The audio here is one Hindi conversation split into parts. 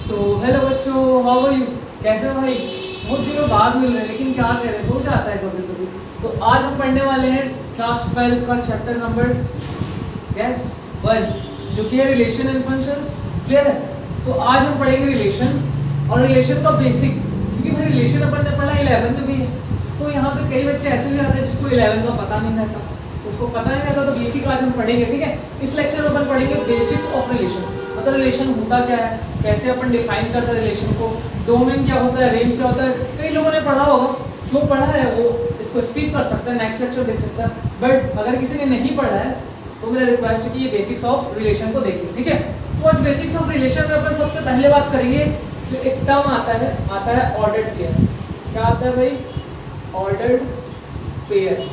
तो हेलो बच्चों, हाउ आर यू? कैसे हो भाई? बहुत दिनों बाद मिल रहे हैं, लेकिन क्या करें, हो जाता है कभी कभी। तो आज हम पढ़ने वाले हैं क्लास 12 का चैप्टर नंबर 1, जो कि है रिलेशन एंड फंक्शंस। क्लियर है? तो आज हम पढ़ेंगे रिलेशन, और रिलेशन का बेसिक, क्योंकि भाई रिलेशन अपन ने पढ़ा 11th में है। तो यहाँ पे कई बच्चे ऐसे भी आते हैं जिसको 11th का पता नहीं रहता, उसको पता नहीं रहता, तो बेसिक आज हम पढ़ेंगे। ठीक है, इस लेक्चर में अपन पढ़ेंगे बेसिक्स ऑफ रिलेशन, मतलब रिलेशन होता क्या है, कैसे अपन डिफाइन करते हैं रिलेशन को, डोमेन क्या होता है, रेंज क्या होता है। कई लोगों ने पढ़ा होगा, जो पढ़ा है वो इसको स्किप कर सकता है, नेक्स्ट लेक्चर देख सकता है। बट अगर किसी ने नहीं पढ़ा है तो मेरा रिक्वेस्ट है कि ये बेसिक्स ऑफ रिलेशन को देखिए। ठीक है, तो आज बेसिक्स ऑफ रिलेशन में अपन सबसे पहले बात करेंगे जो एक टर्म आता है ऑर्डर्ड पेयर। क्या आता है भाई? Ordered pair.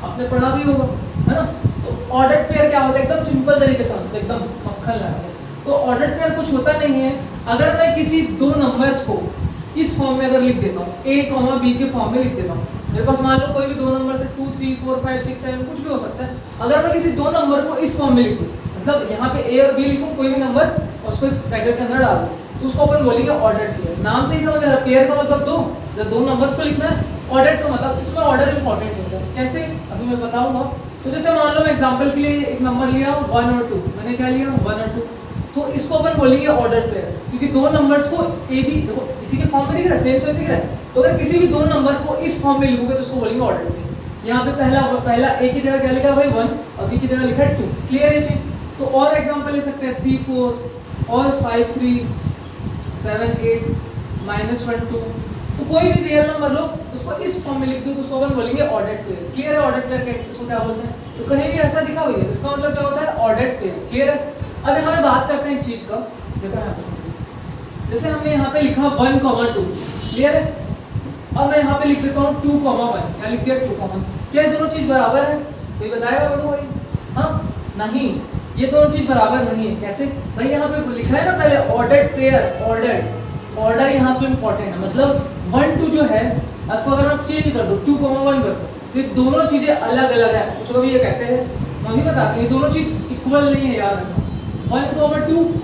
आपने पढ़ा भी होगा, है ना? तो ऑर्डर्ड पेयर क्या होता है, एकदम सिंपल तरीके से समझते, एकदम मक्खन लगा। तो ऑर्डर्ड पेयर कुछ होता नहीं है। अगर मैं किसी दो नंबर्स को इस फॉर्म में अगर लिख देता हूँ, a, b के फॉर्म में लिख देता हूँ, मेरे पास मान लो कोई भी दो नंबर से 2, 3, 4, 5, 6, 7 कुछ भी हो सकता है। अगर मैं किसी दो नंबर को इस फॉर्म में लिखूँ, मतलब यहाँ पे a और b लिखूँ, कोई भी नंबर, और उसको इस ब्रैकेट के अंदर डाल दूँ, तो उसको अपन बोलेंगे ऑर्डर्ड पेयर। नाम से ही समझ आ रहा है, पेयर का मतलब दो, जब दो नंबर्स को लिखना है। ऑर्डर्ड का मतलब इसमें ऑर्डर इंपॉर्टेंट होता है। कैसे, अभी मैं बताऊंगा। तो जैसे मान लो मैं एग्जांपल के लिए एक नंबर लिया 1 और 2, मैंने क्या लिया 1 और 2, तो इसको अपन बोलेंगे ऑर्डर्ड पेयर, क्योंकि दो नंबर्स को ए बी, देखो इसी के फॉर्म में दिख रहा है, सेम दिख रहा है। तो अगर किसी भी दो नंबर को इस फॉर्म में लिखोगे तो उसको बोलेंगे ऑर्डर्ड पेयर। यहाँ पे पहला ए की जगह क्या लिखा है भाई 1, और बी की जगह लिखा है 2। क्लियर है चीज? तो और एग्जांपल ले सकते हैं 3, 4 और 5, 3, 7, 8, -1, 2। तो कोई भी रियल नंबर लो, उसको इस फॉर्म में लिख दो तो उसको अपन बोलेंगे ऑर्डर्ड पेयर। क्लियर है? ऑर्डर्ड पेयर इसको क्या बोलते हैं? तो कहीं भी ऐसा दिखा हुआ है, इसका मतलब क्या होता है? Ordered pair. क्लियर है? अब हमें बात करते हैं एक चीज का, देखो यहाँ पे जैसे हमने यहाँ पे लिखा 1, 2। क्लियर है? अब मैं यहाँ पे लिख देता हूँ 2, 1। क्या लिख दिया? 2, 1। क्या ये दोनों चीज बराबर है? कोई बताएगा मेरे को भाई? हाँ, नहीं, ये दोनों चीज बराबर नहीं है। कैसे भाई? यहाँ पे लिखा है ना पहले ऑर्डर्ड पेयर, ऑर्डर यहाँ पे इंपॉर्टेंट है। मतलब 1, 2 जो है, उसको अगर आप चेंज कर दो 2, 1 कर दो, तो ये दोनों चीजें अलग अलग है। पूछो ये कैसे है? मम्मी बताती है, ये दोनों चीज इक्वल नहीं है यार। 1, 2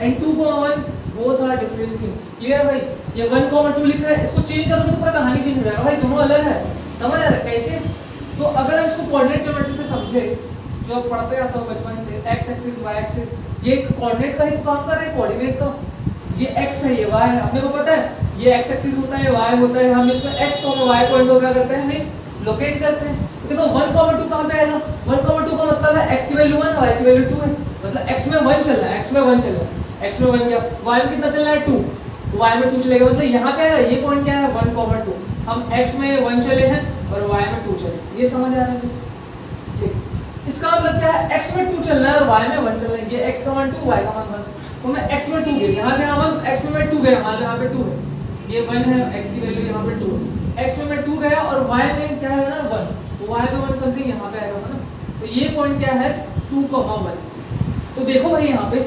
and 2, 1 both are different things. Clear भाई? ये 1, 2 लिखा है, इसको चेंज करोगे तो पूरा कहानी चेंज हो जाएगा भाई, दोनों अलग है। समझ आ रहा है कैसे? तो अगर हम इसको कोऑर्डिनेट ज्योमेट्री से समझे, जो आप पढ़ते रहते हो बचपन से, x एक्सिस y एक्सिस, ये कोऑर्डिनेट का ही तो काम कर रहे हैं, कोऑर्डिनेट का। ये x है, ये y है, अपने को पता है ये x एक्सिस होता है, y होता है। हम इसमें x और y पॉइंट को क्या करते हैं भाई? लोकेट करते हैं। तो देखो 1, 2 कहां पे आएगा? 1, 2 का मतलब है x की वैल्यू 1 और y की वैल्यू 2 है, मतलब x में 1 चल रहा है, x में 1 चल रहा है, x में 1 क्या, y में कितना चल रहा है 2, तो y में 2 चलेगा। मतलब यहाँ पे आएगा, ये पॉइंट क्या है 1, 2। हम x में 1 चले हैं और y में 2 चले। ये समझ आ रहा है? ठीक, इसका मतलब क्या है? x में 2 चल रहा है और y में 1 चल रहा है। ये x का मान 2, y का मान 1। तो मैं x में 2 गया, यहाँ से यहाँ 1, x में मैं 2 गया, मान लो यहाँ पे 2 है, ये 1 है, x की वैल्यू यहाँ पे 2 है। x में मैं 2 गया और y में क्या है ना 1, तो y में 1 समथिंग यहाँ पे आएगा ना। तो ये पॉइंट क्या है 2, 1। तो देखो भाई यहाँ पे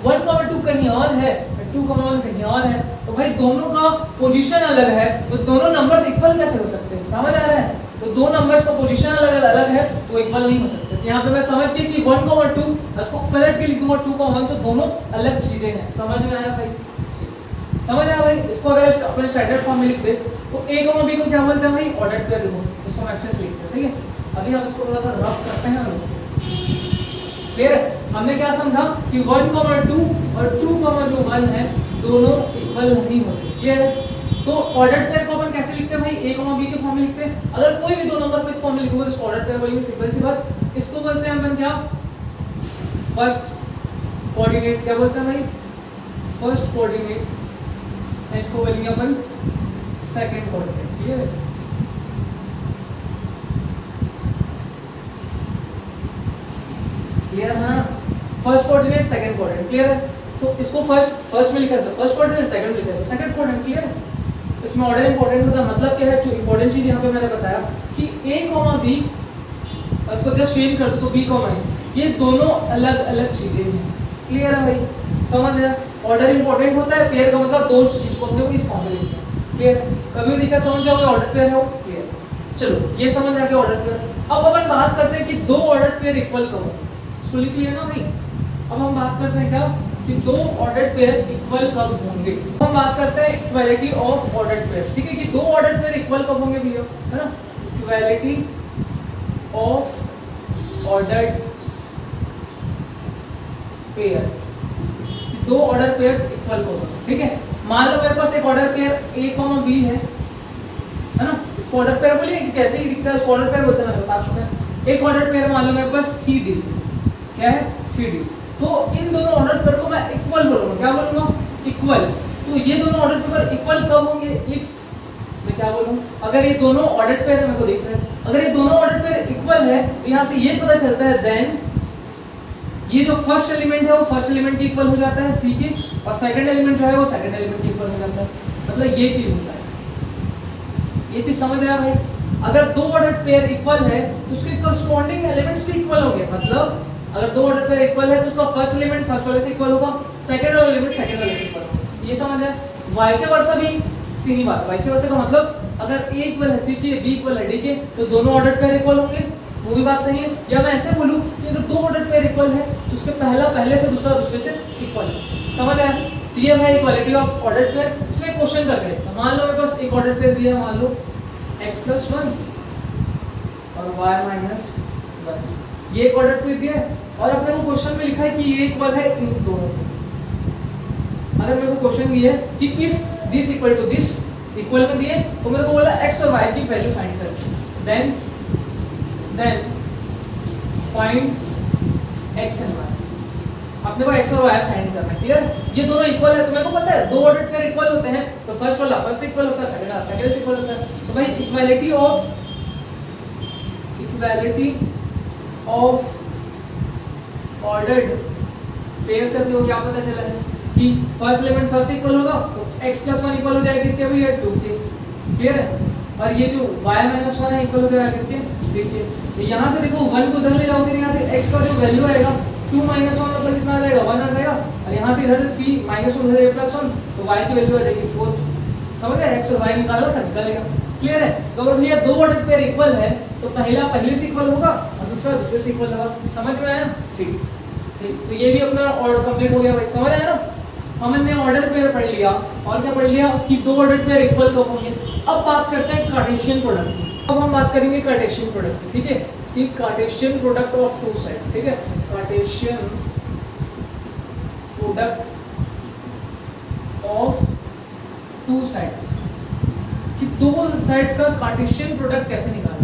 1, 2 कहीं और है, 2, 1 कहीं और है, तो भाई दोनों का पोजीशन अलग है, तो दोनों नंबर्स इक्वल कैसे हो सकते हैं? समझ आ रहा है? तो दो नंबर्स का पोजीशन अलग है तो इक्वल नहीं हो सकते। यहाँ पे मैं समझ के कि 1, 2 इसको पलट के लिख दूंगा 2, 1, तो दोनों अलग चीजें हैं। समझ में आया भाई? समझ आया भाई? इसको अगर अपने स्टैंडर्ड फॉर्म में लिख दे तो a, b को क्या बोलते हैं भाई? Ordered pair. देखो इसको हम अच्छे से लिखते हैं। ठीक है, अभी हम इसको थोड़ा सा रफ करते हैं हम लोग। क्लियर है? हमने क्या समझा कि 1, 2 और 2, जो 1 है, दोनों इक्वल नहीं होते। क्लियर है? तो ऑर्डर्ड पेयर को अपन कैसे लिखते हैं भाई? a, b के फॉर्म में लिखते हैं। अगर कोई भी दो नंबर को इस फॉर्म में लिखोगे तो इसको ऑर्डर्ड पेयर बोलेंगे। सिंपल सी बात। इसको बोलते हैं अपन क्या? First coordinate. क्या बोलते हैं भाई? First coordinate. इसको बोलेंगे अपन सेकंड कोऑर्डिनेट। क्लियर है? क्लियर है? First coordinate, second coordinate. Clear है? तो इसको फर्स्ट में लिखा है, फर्स्ट कोऑर्डिनेट, सेकंड में लिखा है, सेकंड कोऑर्डिनेट। क्लियर है? इसमें ऑर्डर इंपॉर्टेंट होता है। मतलब क्या है? जो इंपॉर्टेंट चीज यहाँ पे मैंने बताया कि a, b, उसको जस्ट चेंज कर दो तो b, a, ये दोनों अलग अलग चीजें हैं। क्लियर है भाई? समझ आया? ऑर्डर इंपॉर्टेंट होता है। पेयर का मतलब दो चीज को अपने इस फॉर्म में लिखते हैं। क्लियर है? कभी दिखा समझ जाओगे ऑर्डर पेयर है वो। क्लियर? चलो ये समझ आ गया ऑर्डर पेयर। अब अपन बात करते हैं कि दो ऑर्डर पेयर इक्वल कब, इसको लिख लिया ना भाई। अब हम बात करते हैं क्या? कि दो ऑर्डर्ड पेयर इक्वल कब होंगे। हम बात करते हैं इक्वालिटी ऑफ ऑर्डर्ड पेयर्स, ठीक है, कि दो ऑर्डर्ड पेयर इक्वल कब होंगे भैया, है ना, इक्वालिटी ऑफ ऑर्डर्ड पेयर्स, दो ऑर्डर पेयर्स इक्वल कब होंगे, ठीक है। मान लो मेरे पास एक ऑर्डर पेयर a, b है ना, इसको ऑर्डर पेयर बोलिए कि कैसे ही दिखता है इसको ऑर्डर पेयर बोलते हैं, मैं बता चुका है। एक ऑर्डर पेयर मान लो मेरे पास सी डी, क्या है, सी डी, तो इन दोनों ऑर्डर पेयर को मैं इक्वल बोलूंगा, क्या बोलूंगा, इक्वल। तो ये दोनों ऑर्डर पेयर इक्वल कब होंगे, इफ, मैं क्या बोलूं, अगर ये दोनों ऑर्डर पेयर मेरे को दिख रहे हैं, अगर ये दोनों ऑर्डर पेयर इक्वल है तो यहाँ से ये पता चलता है देन ये जो फर्स्ट एलिमेंट है वो फर्स्ट एलिमेंट के इक्वल हो जाता है सी के, और सेकंड एलिमेंट जो है वो सेकंड एलिमेंट के इक्वल हो जाता है, मतलब ये चीज होता है। ये चीज समझ रहे हैं भाई, अगर दो ऑर्डर पेयर इक्वल है तो उसके करस्पॉन्डिंग एलिमेंट्स भी इक्वल होंगे, मतलब अगर दो ऑर्डर पेयर इक्वल है तो उसका फर्स्ट एलिमेंट फर्स्ट वाले से इक्वल होगा, सेकंड वाला एलिमेंट सेकंड वाले से इक्वल होगा, ये समझ है। वाइस वर्सा भी सीधी बात, वाइस वर्सा का मतलब अगर a इक्वल है सी के, b इक्वल है d के, तो दोनों ऑर्डर पेयर इक्वल होंगे, वो भी बात सही है। या मैं ऐसे बोलूं कि अगर दो ऑर्डर पेयर इक्वल है तो उसके पहला पहले से दूसरा दूसरे से इक्वल है, समझ आया। तो ये है इक्वालिटी ऑफ ऑर्डर पेयर। इसमें क्वेश्चन करके देखते, मान लो मेरे पास एक ऑर्डर पेयर दिया है, मान लो x+1 और y-1, ये एक ऑर्डर पेयर दिया है, और अपने को क्वेश्चन में लिखा है कि ये इक्वल है इन दोनों। अगर मेरे को क्वेश्चन दिया है कि if this equal to this, equal में दिए तो मेरे को बोला x और y की वैल्यू फाइंड कर, then find x and y, अपने को x और y फाइंड करना है, क्लियर। ये दोनों इक्वल है तो मेरे को पता है दो ऑर्डर पेयर इक्वल होते हैं तो फर्स्ट वाला फर्स्ट इक्वल होता है, सेकंड वाला सेकंड से इक्वल होता है। तो भाई इक्वालिटी ऑफ ऑर्डर्ड पेयर से तो क्या पता चला है कि फर्स्ट एलिमेंट फर्स्ट इक्वल होगा तो x+1 इक्वल हो जाएगा किसके, भी 2 के, क्लियर है। और ये जो y-1 है इक्वल हो जाएगा किसके, 3 के। तो यहाँ से देखो 1 को उधर ले जाओगे तो यहाँ से x का जो वैल्यू आएगा 2 - 1 मतलब कितना आ जाएगा, 1 आ जाएगा, और यहाँ से इधर 3 - 1 उधर a+1 तो y की वैल्यू आ जाएगी 4, समझ गए, x और y निकाला था, निकलेगा, क्लियर है। तो अगर भैया दो ऑर्डर पेयर इक्वल है तो पहला पहले से इक्वल होगा और दूसरा दूसरे से इक्वल होगा, समझ में आया, ठीक। तो ये भी अपना ऑर्डर कंप्लीट हो गया भाई, समझ आया ना। हमने ऑर्डर पेयर पढ़ लिया और क्या पढ़ लिया कि दो ऑर्डर पेयर इक्वल कब होंगे। अब बात करते हैं कार्टेशियन प्रोडक्ट की। अब हम बात करेंगे कार्टेशियन प्रोडक्ट की, ठीक है, कि Cartesian product of two side, ठीक है, Cartesian product of two sides, कि दो साइड्स का कार्टेशियन प्रोडक्ट कैसे निकालें।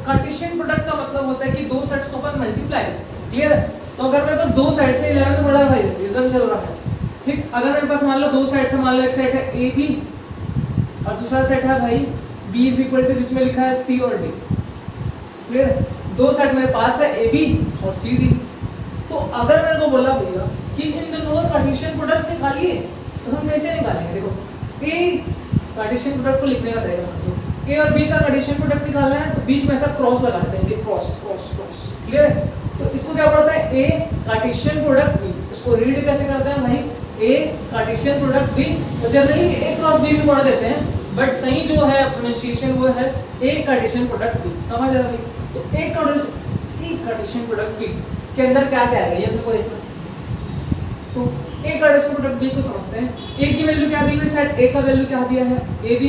कार्टेशियन प्रोडक्ट का मतलब होता है कि दो सेट्स को अपन मल्टीप्लाई कर सकते हैं, क्लियर है। तो अगर मेरे पास दो साइड से 11 बड़ा भाई रीजन चल रहा है, ठीक, अगर मेरे पास मान लो दो साइड से, मान लो एक सेट है ए बी और दूसरा सेट है भाई बी इज इक्वल टू जिसमें लिखा है सी और डी, क्लियर है। दो सेट मेरे पास है ए बी और सी डी। तो अगर मेरे को बोला भैया कि इन दोनों का कार्टेशियन प्रोडक्ट निकालिए तो हम कैसे निकालेंगे, देखो ए कार्टेशियन प्रोडक्ट को लिखने का तरीका समझो, ए और बी का कार्टेशियन प्रोडक्ट निकालना है तो बीच में ऐसा क्रॉस लगा देते हैं, जैसे क्रॉस क्रॉस क्रॉस, क्लियर है। तो इसको क्या पढ़ता है, ए कार्टेशियन प्रोडक्ट बी, इसको रीड कैसे करते हैं भाई, ए कार्टेशियन प्रोडक्ट बी, तो जनरली ए क्रॉस बी भी पढ़ देते हैं, बट सही जो है प्रोनाउंसिएशन वो है ए कार्टेशियन प्रोडक्ट बी, समझ आ रही। तो ए कार्टेशियन प्रोडक्ट बी के अंदर क्या क्या है ये अपने को देखना। तो ए कार्टेशियन प्रोडक्ट बी को समझते हैं। ए की वैल्यू क्या दी हुई, सेट ए का वैल्यू क्या दिया है, ए बी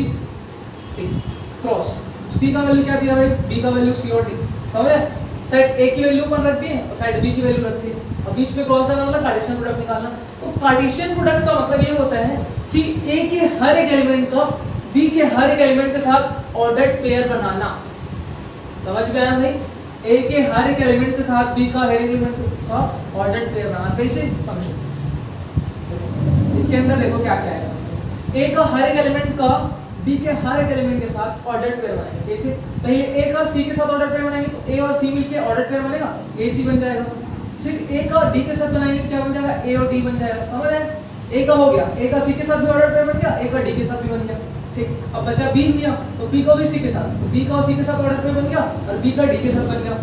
क्रॉस, सी का वैल्यू क्या दिया भाई, बी का वैल्यू सी और डी, समझे। सेट ए की वैल्यू पर रख दी है और सेट बी की वैल्यू रख दी है और बीच में क्रॉस लगाना मतलब कार्टेशियन प्रोडक्ट निकालना। तो कार्टेशियन प्रोडक्ट का मतलब ये होता है कि ए के हर एक एलिमेंट का बी के हर एक एलिमेंट के साथ ऑर्डर्ड पेयर बनाना, समझ में आया भाई। ए के हर एक एलिमेंट के साथ बी का हर एलिमेंट का ऑर्डर्ड पेयर बनाना, कैसे समझो, इसके अंदर देखो क्या क्या है। ए का हर एक एलिमेंट का बी के हर एक एलिमेंट के साथ ऑर्डर्ड पेयर बनाएंगे, कैसे, पहले ए का सी के साथ ऑर्डर पेयर बनाएंगे तो ए और सी मिलके ऑर्डर पेयर बनेगा, ए सी बन जाएगा। फिर ए का डी के साथ बनाएंगे तो क्या बन जाएगा, ए और डी बन जाएगा, समझ आए। ए का हो गया, ए का सी के साथ भी ऑर्डर पेयर बन गया, ए का डी के साथ भी बन गया, ठीक। अब बचा बी भैया, तो बी का भी सी के साथ, तो बी का सी के साथ ऑर्डर पेयर बन गया और बी का डी के साथ बन गया,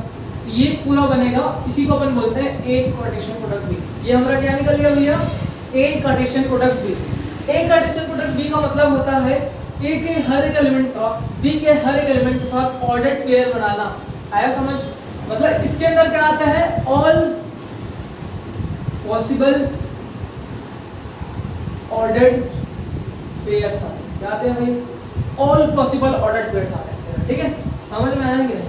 ये पूरा बनेगा। इसी को अपन बोलते हैं ए कार्टेशियन प्रोडक्ट बी। ये हमारा क्या निकल गया भैया, ए कार्टेशियन प्रोडक्ट बी। ए कार्टेशियन प्रोडक्ट बी का मतलब होता है ए के हर एक एलिमेंट का बी के हर एक एलिमेंट के साथ ऑर्डर्ड पेयर बनाना। आया समझ, मतलब इसके अंदर क्या आता है, ऑल पॉसिबल ऑर्डर्ड पेयर्स आते हैं। क्या आते हैं भाई? ऑल पॉसिबल ऑर्डर्ड पेयर्स आते हैं। ठीक है, समझ में आया कि नहीं?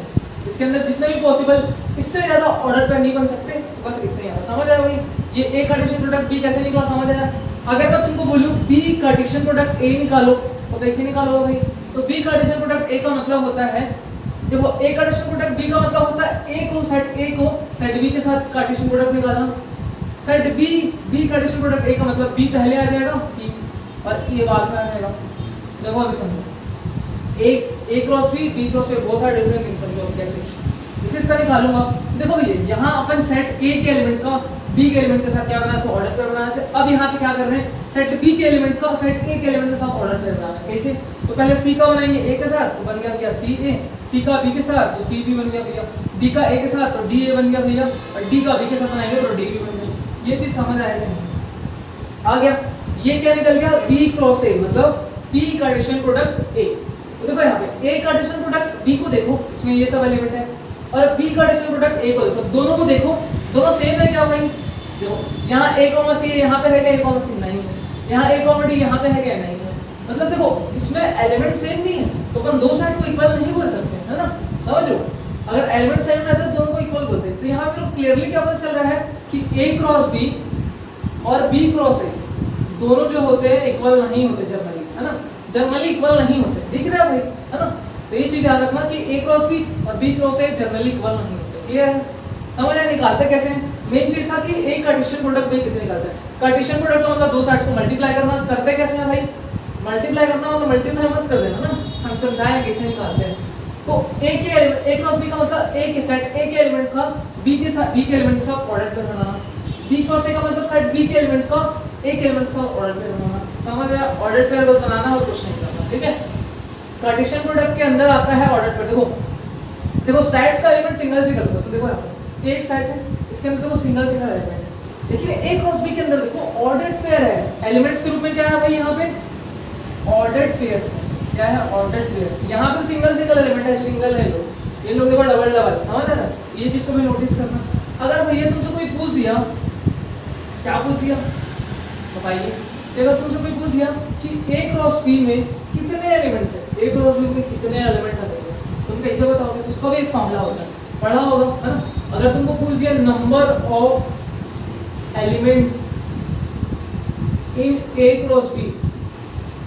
इसके अंदर जितने भी पॉसिबल, इससे ज्यादा ऑर्डर पेयर नहीं बन सकते, बस इतने ही। समझ आया भाई? ये ए कार्टेशियन प्रोडक्ट बी कैसे निकला, समझ आया? अगर मैं तुमको बोलूं बी कार्टेशियन प्रोडक्ट ए निकालो तो कैसे निकालोगे भाई? तो बी कार्टेशियन प्रोडक्ट ए का मतलब होता है, देखो ए कार्टेशियन प्रोडक्ट बी का मतलब होता है ए को सेट बी के साथ कार्टेशियन प्रोडक्ट निकालना। Set B Cartesian product A का मतलब बी पहले आ जाएगा, सी और ए बाद में आ जाएगा। देखो अभी समझो, A cross B cross A both are different things. समझो कैसे इसे इसका निकालूंगा। देखो भैया यहाँ अपन सेट ए के एलिमेंट्स का बी के एलिमेंट के साथ क्या करना है, तो ऑर्डर पेयर बनाना है। अब यहाँ पे क्या कर रहे हैं, सेट बी के एलिमेंट्स का सेट ए के एलिमेंट के साथ ऑर्डर पेयर बनाना है। कैसे? तो पहले सी का बनाएंगे ए के साथ, तो बन गया क्या, सी ए। सी का बी के साथ तो सी बी बन गया भैया। डी का ए के साथ तो डी ए बन गया भैया। और डी का बी के साथ बनाएंगे तो डी बी बन गया। ये चीज समझ आएगा नहीं? आ गया। ये क्या निकल गया, बी क्रॉस ए मतलब बी कार्टेशियन प्रोडक्ट ए। तो देखो यहाँ पे ए कार्टेशियन प्रोडक्ट बी को देखो, इसमें ये सब एलिमेंट है, और बी कार्टेशियन प्रोडक्ट ए को देखो, दोनों को देखो, दोनों सेम है क्या भाई? देखो यहाँ ए कॉमा सी यहाँ पे है क्या, ए कॉमा सी नहीं है। यहाँ ए कॉमा डी यहाँ पे है क्या, नहीं है। मतलब देखो इसमें एलिमेंट सेम नहीं है, तो अपन दो साइड को इक्वल नहीं बोल सकते, है ना? समझ लो, अगर एलिमेंट सेम रहता है दोनों को इक्वल बोलते हैं। तो यहाँ पे क्लियरली क्या पता चल रहा है कि ए क्रॉस बी और बी क्रॉस ए दोनों जो होते हैं इक्वल नहीं होते जनरली, है ना? जनरली इक्वल नहीं होते, दिख रहा है भाई, है ना? तो ये चीज याद रखना कि ए क्रॉस बी और B cross A generally equal नहीं होते। क्लियर है? समझ आया? निकालते कैसे? मेन चीज था कि ए कार्टेशियन प्रोडक्ट बी कैसे निकालते हैं। कार्टेशियन प्रोडक्ट का मतलब दो साइड्स को मल्टीप्लाई करना। करते कैसे हैं भाई? मल्टीप्लाई करना मतलब मल्टीप्लाई मत कर देना ना, समझाएं कैसे निकालते हैं। तो ए क्रॉस बी का मतलब ए के सेट ए के एलिमेंट्स का बी के एलिमेंट के साथ ऑर्डर पेयर बनाना। बी क्रॉस ए का मतलब सेट बी के एलिमेंट्स का ए के एलिमेंट्स का ऑर्डर पेयर बनाना। समझ आया? ऑर्डर पेयर बस बनाना है और कुछ नहीं करना। ठीक है? कार्टेशियन प्रोडक्ट के अंदर आता है ऑर्डर पेयर। देखो साइड्स का एलिमेंट सिंगल सिंगल होगा। देखो यहाँ पे एक साइड है, इसके अंदर देखो सिंगल एलिमेंट है। देखिए ए क्रॉस बी के अंदर देखो ऑर्डर्ड पेयर है। एलिमेंट्स के रूप में क्या है भाई? यहाँ पे ऑर्डर्ड पेयर्स है। क्या है? Ordered pairs. यहाँ पे सिंगल एलिमेंट है, सिंगल है ये लोग देखो डबल। समझ है ना? ये चीज को भी नोटिस करना। अगर भैया तुमसे कोई पूछ दिया, क्या पूछ दिया बताइए? अगर तुमसे कोई पूछ दिया कि ए क्रॉस बी में कितने एलिमेंट्स है, ए क्रॉस बी में कितने एलिमेंट है, तुम कैसे बताओगे? उसका भी एक फॉर्मूला होता है, पढ़ा होगा, है ना? अगर तुमको पूछ दिया number of elements in A cross B,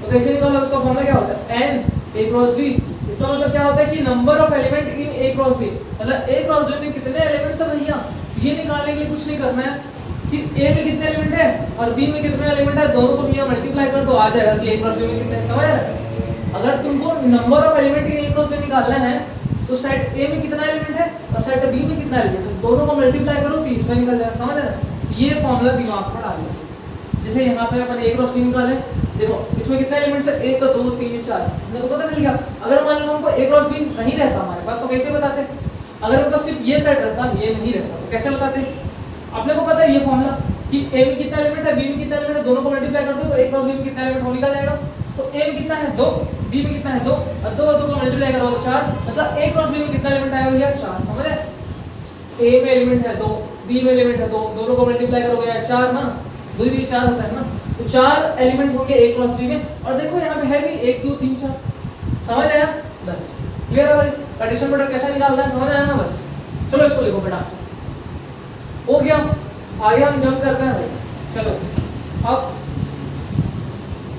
तो कैसे निकालोगे? उसका फॉर्मूला क्या होता है? N A cross B. इसका मतलब क्या होता है कि number of element in A cross B, मतलब ए क्रॉस बी में कितने एलिमेंट्स है भैया। ये निकालने के लिए कुछ नहीं करना है कि ए में कितने एलिमेंट है और बी में कितने एलिमेंट है, दोनों को भैया मल्टीप्लाई कर दो, आ जाएगा कि ए क्रॉस बी में कितने। समझ आया? अगर तुमको number of element in A cross B निकालना है तो सेट ए में कितना एलिमेंट है और सेट बी में कितना एलिमेंट है, दोनों को मल्टीप्लाई करो तो इसमें निकल जाएगा। समझ आया? ये फॉर्मूला दिमाग में डाल लो। जैसे यहाँ पे अपन ए क्रॉस बी निकाले, देखो इसमें कितने एलिमेंट्स है, 1 2 3 4, मेरे को पता चल गया। अगर मान लो हमको ए क्रॉस बी नहीं रहता हमारे पास, तो कैसे बताते? अगर मेरे पास सिर्फ ये सेट रहता, ये नहीं रहता, तो कैसे बताते? अपने को पता है ये फॉर्मूला कि ए में कितना एलिमेंट है, बी में कितना एलिमेंट है, दोनों को मल्टीप्लाई कर दो तो ए क्रॉस बी में कितना एलिमेंट हो निकल जाएगा। तो ए में कितना है 2, बी में कितना है 2, और 2 और 2 को मल्टीप्लाई करो तो 4, मतलब ए क्रॉस बी में कितना एलिमेंट आएगा भैया 4। समझ आए? ए में एलिमेंट है 2, बी में एलिमेंट है 2, दोनों को मल्टीप्लाई करोगे 4 ना, 2 भी 4 होता है ना, तो 4 एलिमेंट होंगे ए क्रॉस बी में। और देखो यहाँ पे है भी 1 2 3 4। समझ आया? बस क्लियर है भाई? कार्टेशियन प्रोडक्ट कैसा निकालना है समझ आया ना? बस चलो इसको लिखो बेटा से, हो गया। आगे हम जंप करते हैं भाई। चलो अब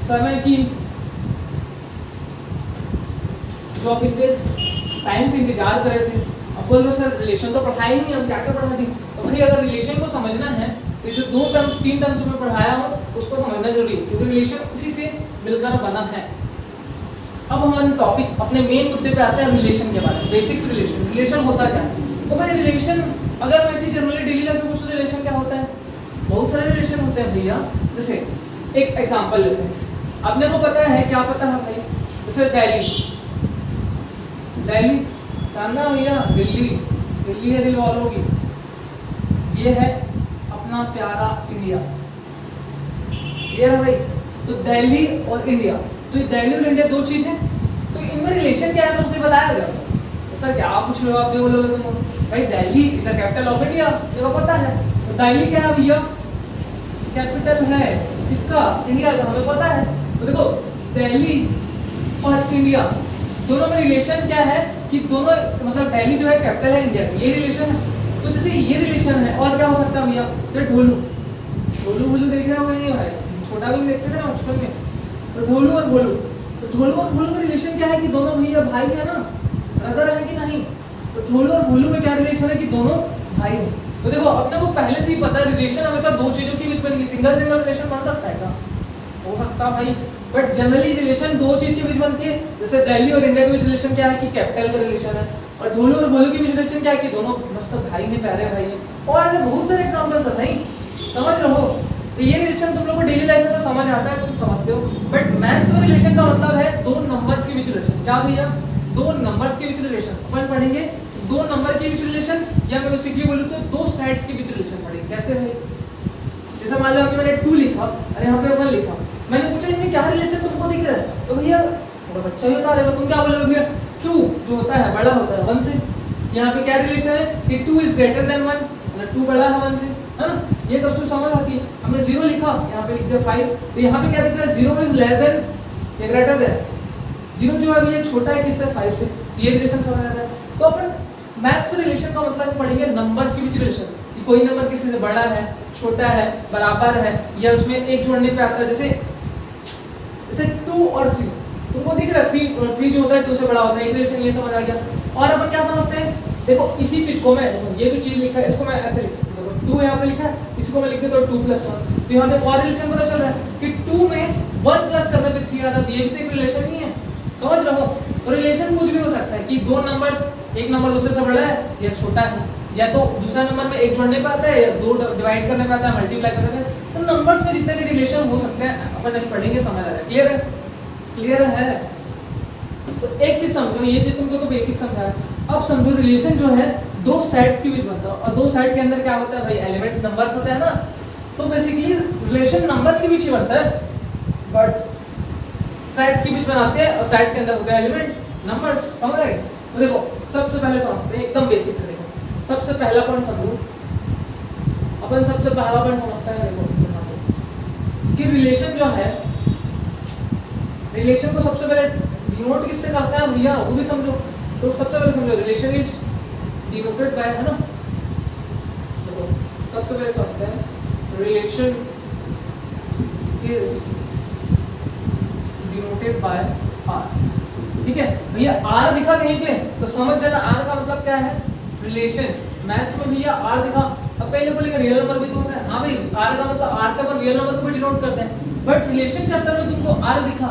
समय की जो आप इतने टाइम से इंतजार कर रहे थे, अब बोल लो सर रिलेशन तो पढ़ाया ही नहीं, हम क्या क्या पढ़ा दी। तो भाई अगर रिलेशन को समझना है तो जो 2 टर्म्स 3 टर्म्स में पढ़ाया हो उसको समझना जरूरी है, क्योंकि रिलेशन उसी से मिलकर बना है। अब हमारे टॉपिक अपने मेन मुद्दे पे आते हैं, रिलेशन के बारे में। बेसिक्स रिलेशन, रिलेशन होता क्या है? तो भाई रिलेशन अगर वैसे जनरली डेली लाइफ में कुछ रिलेशन क्या होता है, बहुत सारे रिलेशन होते हैं भैया। जैसे एक एग्जांपल लेते हैं, अपने को पता है, क्या पता है भाई? जैसे दिल्ली जानना भैया, दिल्ली है दिल वालों की, ये है अपना प्यारा इंडिया, ये है भाई। तो दिल्ली और इंडिया, तो दिल्ली और इंडिया 2 चीज है, तो इनमें रिलेशन क्या है मुझे बताया गया। सर क्या पूछ रहे हो आप? बोलोगे तुम भाई Delhi is the capital of India, देखो पता है। तो दिल्ली क्या है भैया? कैपिटल है किसका? इंडिया का, हमें पता है। तो देखो दिल्ली और इंडिया दोनों में रिलेशन क्या है कि दोनों मतलब दिल्ली जो है कैपिटल है इंडिया की, ये रिलेशन है। तो जैसे ये रिलेशन है और क्या हो सकता है भैया? फिर ढोलू भोलू देख रहे हो ये भाई, छोटा भी देखते थे ना बचपन में। तो ढोलू और भोलू, तो ढोलू और भोलू का रिलेशन क्या है कि दोनों भैया भाई है ना, ब्रदर है कि नहीं? तो ढोलू और भोलू में क्या रिलेशन है कि दोनों भाई हैं। तो देखो अपने को पहले से ही पता है रिलेशन हमेशा दो चीजों के बीच बनेगी। सिंगल रिलेशन बन सकता है क्या? हो सकता भाई, बट जनरली रिलेशन दो चीज के बीच बनती है। जैसे दिल्ली और इंडिया के बीच रिलेशन क्या है कि कैपिटल का रिलेशन है, और ढोलू और भोलू के बीच रिलेशन क्या है कि दोनों मस्त भाई हैं, प्यारे भाई हैं। और ऐसे बहुत सारे एग्जांपल्स हैं, नहीं समझ रहे हो? तो ये रिलेशन तुम लोग को डेली लाइफ में तो समझ आता है, तुम समझते हो। बट मैथ्स में रिलेशन का मतलब है दो नंबर्स के बीच रिलेशन। क्या भैया? दो नंबर्स के बीच रिलेशन। अपन पढ़ेंगे दो नंबर के बीच रिलेशन, या मैं बेसिकली बोलूं तो दो साइड्स के बीच रिलेशन पढ़ेंगे। कैसे है? जैसे मान लो अभी मैंने 2 लिखा और यहाँ पे 1 लिखा, मैंने पूछा इनमें क्या रिलेशन तुमको दिख रहा है? तो भैया थोड़ा बच्चा ही बता देगा, तुम क्या बोलोगे भैया? 2 जो होता है बड़ा होता है 1 से। यहाँ पे क्या रिलेशन है कि 2 इज ग्रेटर देन 1, मतलब 2 बड़ा है 1 से, है ना? ये सब तो समझ आती है। हमने 0 लिखा, यहाँ पे लिख दिया 5, तो यहाँ पे क्या दिख रहा है? 0 इज लेस देन या ग्रेटर देन 0 जो है भैया छोटा है किससे? 5 से। ये रिलेशन समझ आता है। तो अपन मैथ्स में रिलेशन का मतलब पढ़ेंगे नंबर्स के बीच रिलेशन, कि कोई नंबर किसी से बड़ा है, छोटा है, बराबर है, या उसमें एक जोड़ने पे आता है। जैसे 2 और 3 तुमको दिख रहा है, 3 और 3 जो होता है 2 से बड़ा होता है, एक रिलेशन ये समझ आ गया। और अपन क्या समझते हैं? देखो इसी चीज को मैं, ये जो चीज लिखा है इसको मैं ऐसे लिख सकता हूं। 2 यहाँ पे लिखा है, इसको मैं लिख देता हूं 2 + 1, तो यहाँ पे और रिलेशन पता चल रहा है कि 2 में 1 प्लस करने पे 3 आता है। ये भी तो एक रिलेशन नहीं है, समझ रहे हो? तो रिलेशन कुछ भी हो सकता है कि दो नंबर्स, एक नंबर दूसरे से बड़ा है या छोटा है, या तो दूसरा नंबर में एक जोड़ने पे आता है या 2 डिवाइड करने पे आता है, मल्टीप्लाई करने पे। तो नंबर्स में जितने भी रिलेशन हो सकते हैं अपन पढ़ेंगे, समझ आ रहा है? क्लियर है? क्लियर है? तो एक चीज समझो, ये चीज तुमको तो बेसिक समझा है। अब समझो रिलेशन जो है दो साइड्स के बीच बनता है, और दो साइड के अंदर क्या होता है भाई? एलिमेंट्स नंबर्स होते हैं ना। तो बेसिकली रिलेशन नंबर्स के बीच ही बनता है, बट साइड्स के बीच बनाते हैं और साइड्स के अंदर होते हैं एलिमेंट्स नंबर्स। समझ आए? तो देखो सबसे पहले समझते हैं एकदम बेसिक से। देखो सबसे पहला पॉइंट समझो, अपन सबसे पहला पॉइंट समझते हैं। देखो कि रिलेशन जो है, रिलेशन को सबसे पहले डिनोट किससे करता है भैया? वो भी समझो। तो सबसे पहले समझो रिलेशन इज डिनोटेड बाय, है ना? देखो सबसे पहले समझते हैं relation is denoted by R. ठीक है भैया? आर दिखा कहीं पे तो समझ जाना आर का मतलब क्या है? रिलेशन। मैथ्स में भैया आर दिखा, अब पहले बोलेंगे रियल नंबर भी तो होता है। हाँ भाई, आर का मतलब आर से अपन रियल नंबर को भी डिनोट करते हैं, बट रिलेशन चैप्टर में तुमको आर दिखा,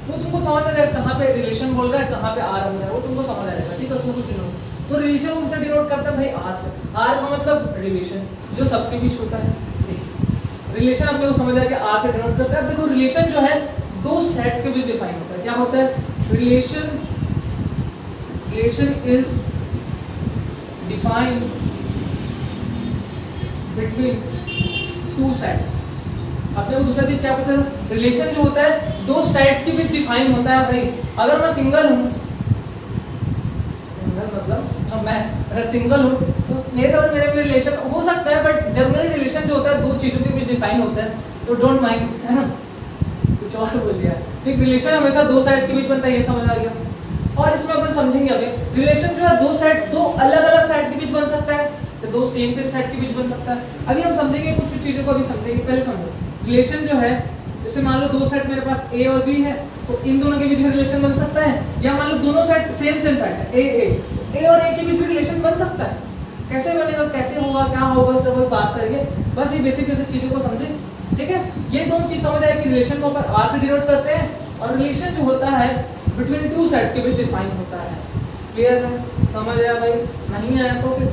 वो तुमको समझ आ जाएगा कहाँ पे रिलेशन बोल रहा है, कहाँ पे आर बोल रहा है, वो तुमको समझ आ जाएगा। ठीक है? उसमें कुछ डिनोट, तो रिलेशन उनसे डिनोट करता है भाई आर से। आर का मतलब रिलेशन जो सबके बीच होता है। रिलेशन अपने को समझ आया कि आर से डिनोट करता है। देखो रिलेशन जो है दो सेट्स के बीच डिफाइन होता है। क्या होता है? Relation is defined between two sets. अपने को दूसरा चीज क्या पता है? रिलेशन जो होता है दो साइड्स के बीच डिफाइन होता है भाई। अगर मैं सिंगल हूं, सिंगल मतलब मैं अगर सिंगल हूं तो मेरे और मेरे में रिलेशन हो सकता है, बट जनरली रिलेशन जो होता है दो चीजों के बीच डिफाइन होता है। तो डोंट माइंड, है ना? कुछ और बोल दिया। एक रिलेशन हमेशा दो साइड्स के बीच बनता है, ये समझ आ गया। और इसमें अपन समझेंगे अभी रिलेशन जो है दो साइड, दो अलग अलग साइड के बीच बन सकता है, दो सेम साइड के बीच बन सकता है। अभी हम समझेंगे कुछ चीजों को, अभी समझेंगे। पहले समझो रिलेशन जो है, जैसे मान लो दो साइड मेरे पास ए और बी है, तो इन दोनों के बीच में रिलेशन बन सकता है। या मान लो दोनों साइड सेम साइड है, ए और ए के बीच में रिलेशन बन सकता है। कैसे बनेगा, कैसे होगा, क्या होगा, सब बात करेंगे। बस ये बेसिक चीजों को समझे, ठीक है? ये दोनों चीज समझ आए कि रिलेशन को अपन आर से डिनोट करते हैं, और रिलेशन जो होता है बिटवीन टू साइड्स के बीच डिफाइन होता है। क्लियर है? समझ आया भाई? नहीं आया तो फिर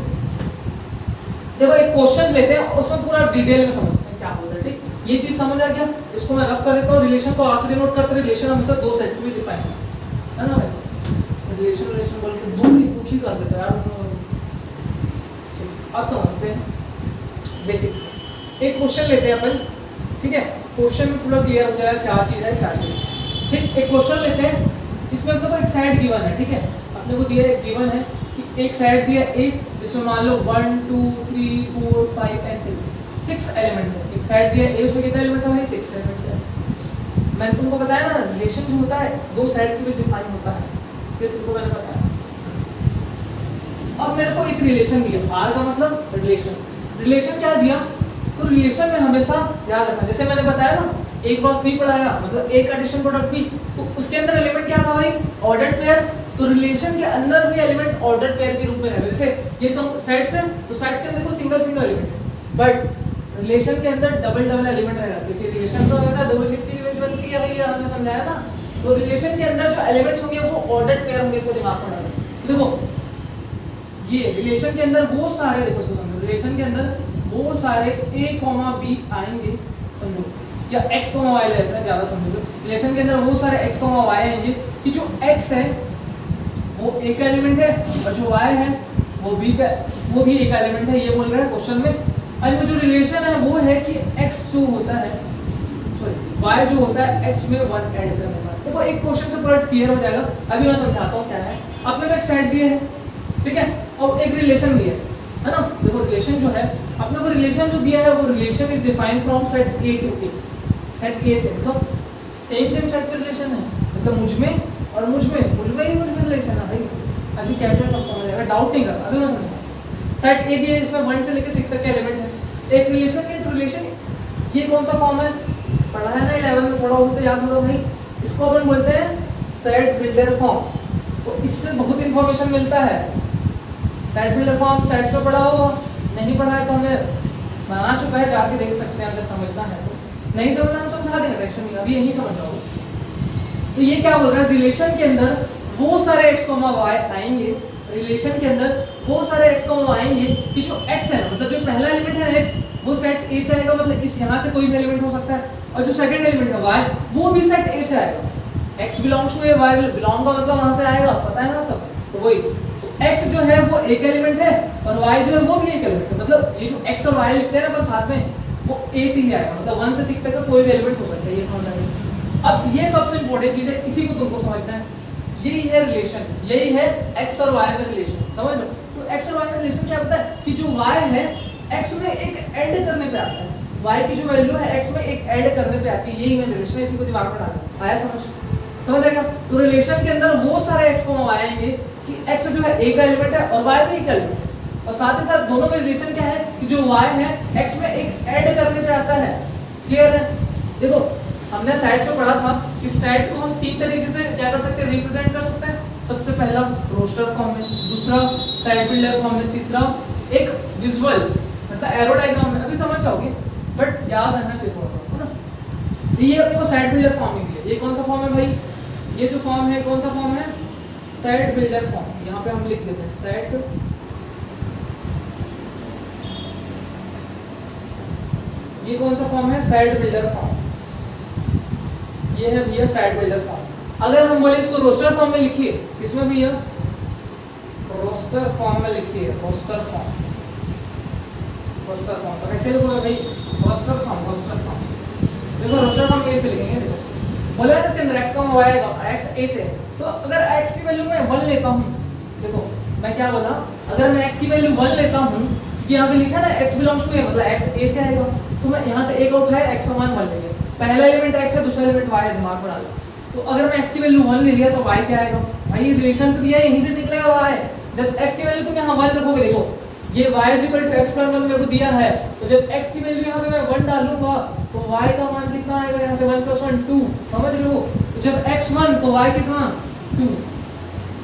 देखो एक क्वेश्चन लेते हैं, उसमें पूरा डिटेल में समझते हैं क्या होता है। ठीक, ये चीज समझ आ गया। इसको मैं रफ कर देता हूँ। रिलेशन को आर से डिनोट करते हैं, रिलेशन हमेशा दो साइड्स के बीच डिफाइन है ना भाई? रिलेशन बोल के दुखी कर देते हैं यार। अब समझते हैं बेसिक्स। एक क्वेश्चन लेते हैं अपन, ठीक है? क्वेश्चन में पूरा क्लियर हो जाएगा क्या चीज है, क्या चीज। ठीक, एक क्वेश्चन लेते हैं। इसमें अपने को एक साइड गिवन है, ठीक है? अपने को दिया एक गिवन है कि एक साइड दिया ए, जिसमें मान लो 1 2 3 4 5 एंड 6 6 एलिमेंट्स है, एक सेट दिया ए, उसमें कितने एलिमेंट्स है भाई 6 एलिमेंट्स है। मैंने तुमको बताया ना रिलेशन जो होता है दो सेट्स के बीच डिफाइन होता है, ये तुमको मैंने बताया। अब मेरे को एक रिलेशन दिया, आर का मतलब रिलेशन, रिलेशन क्या दिया, तो रिलेशन में हमेशा याद रखना, जैसे मैंने बताया ना ए क्रॉस बी पढ़ाया, मतलब ए का एडिशन प्रोडक्ट बी, तो उसके अंदर एलिमेंट क्या था भाई ऑर्डर्ड पेयर, तो रिलेशन के अंदर भी एलिमेंट ऑर्डर्ड पेयर के रूप में है। जैसे ये सब सेट्स हैं तो सेट्स के अंदर कोई सिंगल सिंगल एलिमेंट है, बट रिलेशन के अंदर डबल डबल एलिमेंट रहेगा, क्योंकि रिलेशन तो हमेशा दो चीज की इमेज बनती है भैया, हमने समझाया ना। तो रिलेशन के अंदर जो एलिमेंट्स होंगे वो ऑर्डर्ड पेयर होंगे, इसको दिमाग में डालो। देखो ये रिलेशन के अंदर वो सारे, देखो समझो रिलेशन के अंदर वो सारे a, b आएंगे, समझो, या x, y लेते हैं ज्यादा समझो। रिलेशन के अंदर वो सारे x, y आएंगे कि जो x है वो a का एलिमेंट है और जो y है वो b का, वो भी a का एलिमेंट है, ये बोल रहा है क्वेश्चन में। और जो रिलेशन है वो है कि x जो होता है, सॉरी y जो होता है x में 1 ऐड करने का। देखो एक क्वेश्चन से पूरा क्लियर हो जाएगा, अभी मैं समझाता हूँ क्या है। अपने को एक सेट दिए है, ठीक है, और एक रिलेशन दिया है ना। देखो रिलेशन जो है अपने को, रिलेशन जो दिया है वो relation is defined from set A to A, set A से, मतलब सेम सेट का रिलेशन है, मतलब मुझ में और मुझ में रिलेशन है भाई। अभी कैसे सब समझ आएगा, डाउट नहीं करना, अभी मैं समझाऊंगा। सेट ए दिया है, इसमें 1 से लेकर 6 तक के एलिमेंट है, एक रिलेशन के, तो रिलेशन ये कौन सा फॉर्म है, पढ़ा है ना 11 में, थोड़ा बहुत याद होगा भाई। इसको अपन बोलते हैं सेट बिल्डर फॉर्म। तो इससे बहुत इंफॉर्मेशन मिलता है। सेट बिल्डर फॉर्म सेट्स में पढ़ा होगा, नहीं पढ़ा है तो हमें बना चुका है, जाके देख सकते हैं अगर समझना है तो। नहीं समझना हम समझा देंगे, टेंशन नहीं, अभी यही समझ जाओगे। तो ये क्या बोल रहा है, रिलेशन के अंदर वो सारे x, y आएंगे, रिलेशन के अंदर वो सारे x, y आएंगे कि जो x है, मतलब जो पहला एलिमेंट है x वो सेट a से आएगा, मतलब इस यहाँ से कोई भी एलिमेंट हो सकता है, और जो सेकंड एलिमेंट है y वो भी सेट a से आएगा। x belongs to a, y belong का मतलब वहां से आएगा, पता है ना सब। तो वही x जो है वो एक एलिमेंट है और y जो है वो भी एक एलिमेंट है, मतलब ये जो x और y लिखते हैं ना अपन साथ में, वो a से ही आएगा, मतलब 1 से 6 तक का कोई भी एलिमेंट हो सकता है, ये समझना है। अब ये सबसे इंपॉर्टेंट चीज है, इसी को तुमको समझना है, यही है रिलेशन, यही है x और y में रिलेशन, समझ लो। तो x और y में रिलेशन क्या होता है कि जो y है x में एक ऐड करने पे आता है, y की जो वैल्यू है x में एक ऐड करने पे आती है, यही है रिलेशन, इसी को दिमाग में डालना। आया समझ आएगा। तो रिलेशन के अंदर वो सारे x, y आएंगे कि x जो है a का एलिमेंट है और y भी एक एलिमेंट है, और साथ ही साथ दोनों में रिलेशन क्या है कि जो y है x में एक ऐड करने पे आता है। क्लियर है। देखो हमने सेट पे पढ़ा था कि सेट को हम तीन तरीके से क्या कर सकते हैं, रिप्रेजेंट कर सकते हैं। सबसे पहला रोस्टर फॉर्म में, दूसरा सेट बिल्डर फॉर्म में, तीसरा एक विजुअल मतलब एरो डायग्राम में। अभी समझ जाओगे बट याद रहना चाहिए थोड़ा है ना। ये अपने को सेट बिल्डर फॉर्म में दिया। ये कौन सा फॉर्म है भाई, ये जो फॉर्म है कौन सा फॉर्म है, सेट बिल्डर फॉर्म। यहाँ पे हम लिख देते हैं सेट, ये कौन सा फॉर्म है, सेट बिल्डर फॉर्म। ये है भैया सेट बिल्डर फॉर्म। अगर हम बोले इसको रोस्टर फॉर्म में लिखिए, इसमें भी है रोस्टर फॉर्म में लिखिए, रोस्टर फॉर्म, रोस्टर फॉर्म। तो कैसे लिखोगे भाई, रोस्टर फॉर्म, रोस्टर फॉर्म। देखो रोस्टर फॉर्म कैसे लिखेंगे, देखो बोला है इसके अंदर x का y आएगा, x a से, तो अगर x की वैल्यू मैं 1 लेता हूं, देखो मैं क्या बोला, अगर मैं x की वैल्यू 1 लेता हूं, कि यहाँ पे लिखा है ना x बिलोंग्स टू a, मतलब x a से आएगा, तो मैं यहाँ से a का उठाया, x का मान 1 ले लिया। पहला एलिमेंट x है, दूसरा एलिमेंट y है, दिमाग में डालो। तो अगर मैं x की वैल्यू 1 ले लिया तो y क्या आएगा, भाई रिलेशन तो दिया है, यहीं से निकलेगा y। जब x की वैल्यू तुम यहाँ 1 रखोगे, देखो ये y x पर मेरे को दिया है, तो जब x की वैल्यू यहाँ पे मैं 1 डालूंगा तो y का मान कितना आएगा, यहाँ से 1 + 1 2, समझ लो। तो जब x 1 तो y कितना 2।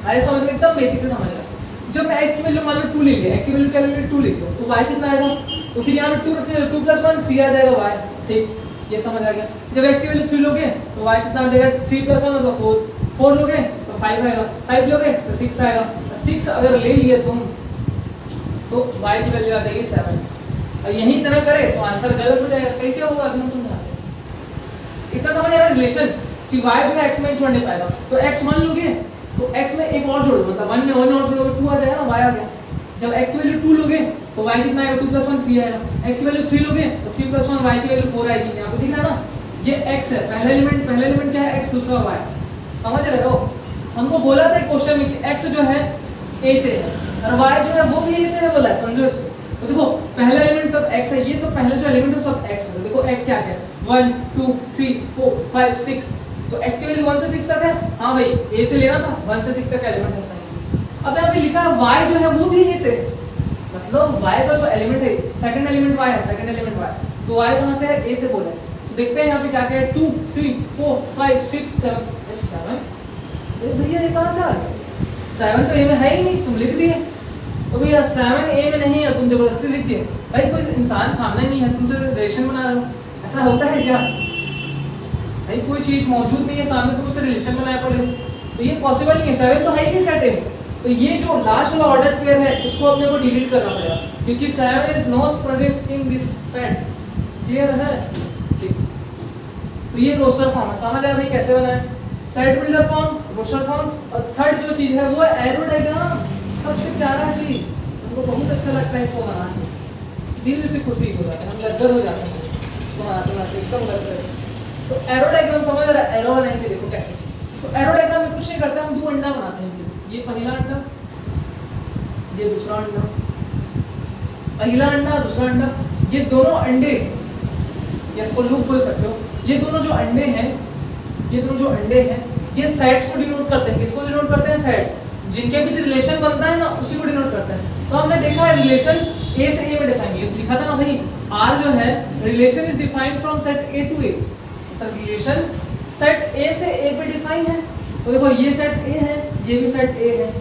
आए समझ में, एकदम बेसिक से समझ रहा। जब मैं x की वैल्यू मान लो 2 ले लिया, x की वैल्यू क्या ले लिया 2 ले लिया, तो y कितना आएगा, तो फिर यहाँ पे 2 रखते हैं, 2 + 1 3 आ जाएगा y। ठीक, ये समझ आ गया। जब x की वैल्यू 3 लोगे तो y कितना आ जाएगा, 3 + 1 मतलब 4, 4 लोगे तो 5 आएगा, 5 लोगे तो 6 आएगा, 6 अगर ले लिए तुम तो y की वैल्यू आ जाएगी 7। और यही तरह करे तो आंसर गलत हो जाएगा। कैसे होगा अभी हम समझाते हैं। इतना समझ आ रहा है रिलेशन कि y जो है x में छोड़ नहीं पाएगा, तो x 1 लोगे तो x में एक और जोड़ दो, मतलब 1 में 1 और जोड़ोगे 2 आ जाएगा ना, y आ गया। जब x की वैल्यू 2 लोगे तो y कितना आएगा, 2 + 1 3 आएगा। x की वैल्यू 3 लोगे तो 3 + 1 y की वैल्यू 4 आएगी। यहाँ पे दिख रहा है ना, ये x है, पहला एलिमेंट क्या है x, दूसरा y। समझ रहे हो। हमको बोला था क्वेश्चन में कि x जो है a से है और y जो है वो भी a से है बोला है, समझो इसको। तो तो देखो पहला एलिमेंट सब x है, ये सब पहला जो एलिमेंट है सब x है। तो देखो x क्या है 1 2 3 4 5 6, तो x की वैल्यू 1 से 6 तक है। हाँ भाई a से लेना था, 1 से 6 तक का एलिमेंट है सही। अब यहाँ पे लिखा है y जो है वो भी a से, मतलब y का जो एलिमेंट है सेकंड एलिमेंट y है, सेकंड एलिमेंट y, तो y कहाँ से है a से बोला है। तो देखते हैं यहाँ पे क्या क्या है 2 3 4 5 6 7 7। भैया ये कहाँ से आ गया, 7 तो a में है ही नहीं, तुम लिख दिए। तो भैया 7 a में नहीं है, तुम जबरदस्ती लिख दिए। भाई कोई इंसान सामने नहीं है, तुमसे रिलेशन बना रहे हो, ऐसा होता है क्या भाई? कोई चीज मौजूद नहीं है सामने, तुम उससे रिलेशन बनाया पड़े हो, तो ये पॉसिबल नहीं है। 7 तो है ही नहीं सेट है, तो ये जो लास्ट वाला ऑर्डर पेयर है इसको अपने को डिलीट करना पड़ेगा, क्योंकि 7 is not present in this set. Clear है? ठीक। तो ये रोस्टर फॉर्म है, समझ आया भाई कैसे बनाए? Set builder form, roster form, और थर्ड जो चीज है वो है एरो डायग्राम। सबसे प्यारा चीज, हमको बहुत अच्छा लगता है इसको बनाना, दिल से खुशी हो जाता है, हम गदगद हो जाते हैं बनाते एकदम गदगद। तो एरो डायग्राम समझ रहा है? एरो बनाएंगे, देखो कैसे। तो एरो डायग्राम में कुछ नहीं करते, हम दो अंडा बनाते हैं इसे। ये पहला अंडा, ये दूसरा अंडा, पहला अंडा दूसरा अंडा, ये दोनों अंडे, या इसको लूप बोल सकते हो, ये दोनों जो अंडे हैं, ये दोनों जो अंडे हैं ये सेट्स को डिनोट करते हैं। किसको डिनोट करते हैं? सेट्स, जिनके बीच रिलेशन बनता है ना उसी को डिनोट करते हैं। तो हमने देखा है रिलेशन ए से ए में डिफाइन किया, लिखा था ना भाई आर जो है relation is defined from set A to A, मतलब रिलेशन सेट ए से ए पे डिफाइन है। तो देखो ये सेट ए है, ये भी सेट ए है,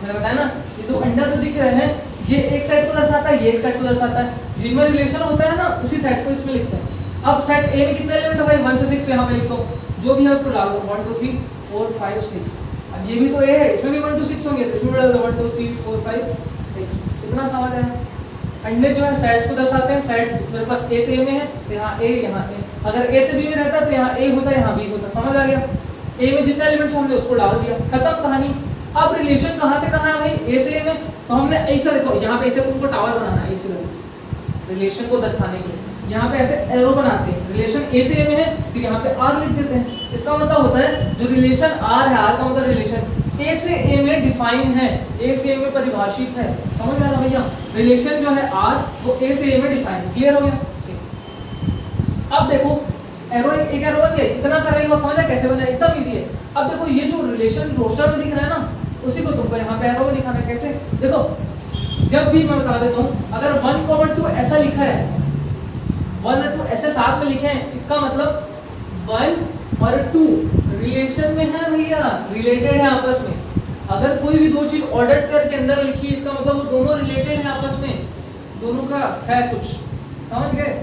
मैंने बताया ना। ये दो अंडा तो दिख रहे हैं, ये एक सेट को दर्शाता है, ये एक सेट को दर्शाता है, जिनमें रिलेशन होता है ना उसी सेट को इसमें लिखते हैं। अब सेट ए में कितने एलिमेंट है भाई? 1 से 6 पे यहाँ पे लिख दो, जो भी है उसको डाल दो, 1 2 3 4 5 6। अब ये भी तो ए है, इसमें भी 1 2 6 होंगे, तो इसमें भी डाल दो 1 2 3 4 5 6। इतना समझ आया? अंडे जो है सेट्स को दर्शाते हैं। सेट मेरे पास ए से ए में है, तो यहाँ ए यहाँ ए, अगर ए से बी में रहता है तो यहाँ ए होता है, यहाँ बी होता है। समझ आ गया? ए में जितने एलिमेंट्स हमने उसको डाल दिया, खत्म कहानी। अब रिलेशन कहाँ से कहाँ है भाई? ए से ए में, तो हमने ऐसा देखो यहाँ पे ऐसे तुमको टावर बनाना है, ऐसे रिलेशन को दर्शाने के लिए यहाँ पे ऐसे एरो बनाते हैं। रिलेशन ए से ए में है, फिर यहाँ पे आर लिख देते हैं। इसका मतलब होता है जो रिलेशन आर है, आर का मतलब रिलेशन ए से ए में डिफाइन है, ए से ए में परिभाषित है। समझ आ रहा भैया? रिलेशन जो है आर वो ए से ए में डिफाइन है। क्लियर हो गया? अब देखो एरो एक एरो बन गया, इतना कर रही हो, समझ कैसे बना? एकदम इजी है। अब देखो ये जो रिलेशन रोस्टर में दिख रहा है ना, उसी को तुमको यहाँ पे एरो में दिखाना है। कैसे? देखो जब भी मैं बता देता हूँ, अगर 1 2 ऐसा लिखा है, 1 और 2 ऐसे साथ में लिखे हैं, इसका मतलब 1 और 2 रिलेशन में है भैया, रिलेटेड है आपस में। अगर कोई भी दो चीज ऑर्डर पेयर के अंदर लिखी है, इसका मतलब वो दोनों रिलेटेड है आपस में, दोनों का है कुछ। समझ गए?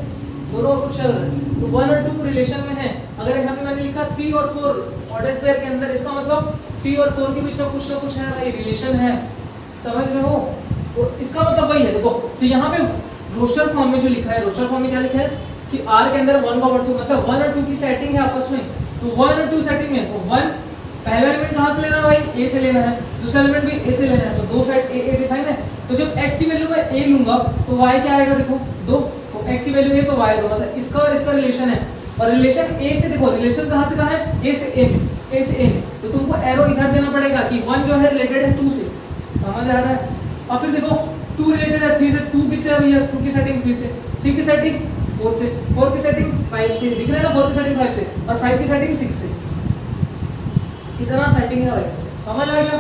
दोनों कुछ चल रहा है, तो 1 और 2 रिलेशन में है। अगर यहाँ पे मैंने लिखा 3 और 4 ऑर्डर पेयर के अंदर, इसका मतलब 3 और 4 के बीच में कुछ ना कुछ है भाई, रिलेशन है। समझ रहे हो? तो इसका मतलब वही है। देखो तो यहाँ पे रोस्टर फॉर्म में जो लिखा है, रोस्टर फॉर्म में क्या लिखा है कि आर के अंदर 1 2 मतलब 1 और 2 की सेटिंग है आपस में। तो 1 और 2 सेटिंग है, तो 1 पहला एलिमेंट कहाँ से लेना है भाई? ए से लेना है, दूसरा एलिमेंट भी ए से लेना है, तो दो सेट ए ए डिफाइन है। तो जब x की वैल्यू मैं a लूंगा तो y क्या आएगा? देखो 2, तो x की वैल्यू है तो y 2, मतलब इसका और इसका रिलेशन है। और रिलेशन a से, देखो रिलेशन कहाँ से कहाँ है? a से a में, a से a में, तो तुमको एरो इधर देना पड़ेगा कि 1 जो है रिलेटेड है 2 से। समझ आ रहा है? और फिर देखो 2 रिलेटेड है 3 से, 2 किससे है भैया? 2 की सेटिंग 3 से, 3 की सेटिंग 4 से, 4 की सेटिंग 5 से, दिख रहा है ना? 4 की सेटिंग 5 से, और 5 की सेटिंग 6 से। इतना सेटिंग है भाई, समझ आ गया?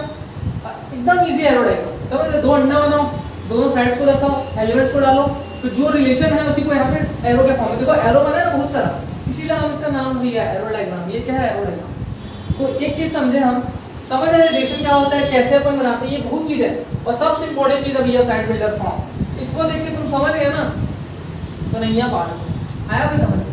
एकदम इजी एरो डायग्राम। समझ रहे? दो अंडा बनाओ, दोनों साइड्स को दर्शाओ, एलिमेंट्स को डालो, तो जो रिलेशन है उसी को यहाँ पे एरो के फॉर्म में। देखो एरो बना है ना बहुत सारा, इसीलिए हम इसका नाम दिया है एरो डायग्राम। ये क्या है? Arrow diagram. तो एक चीज समझे हम, समझ रहे रिलेशन क्या होता है, कैसे अपन बनाते हैं, ये बहुत चीज है। और सबसे इंपॉर्टेंट चीज अभी है साइड बिल्डर फॉर्म। इसको देख के तुम समझ गए ना, तो नहीं आ पा रहा आया भी समझ।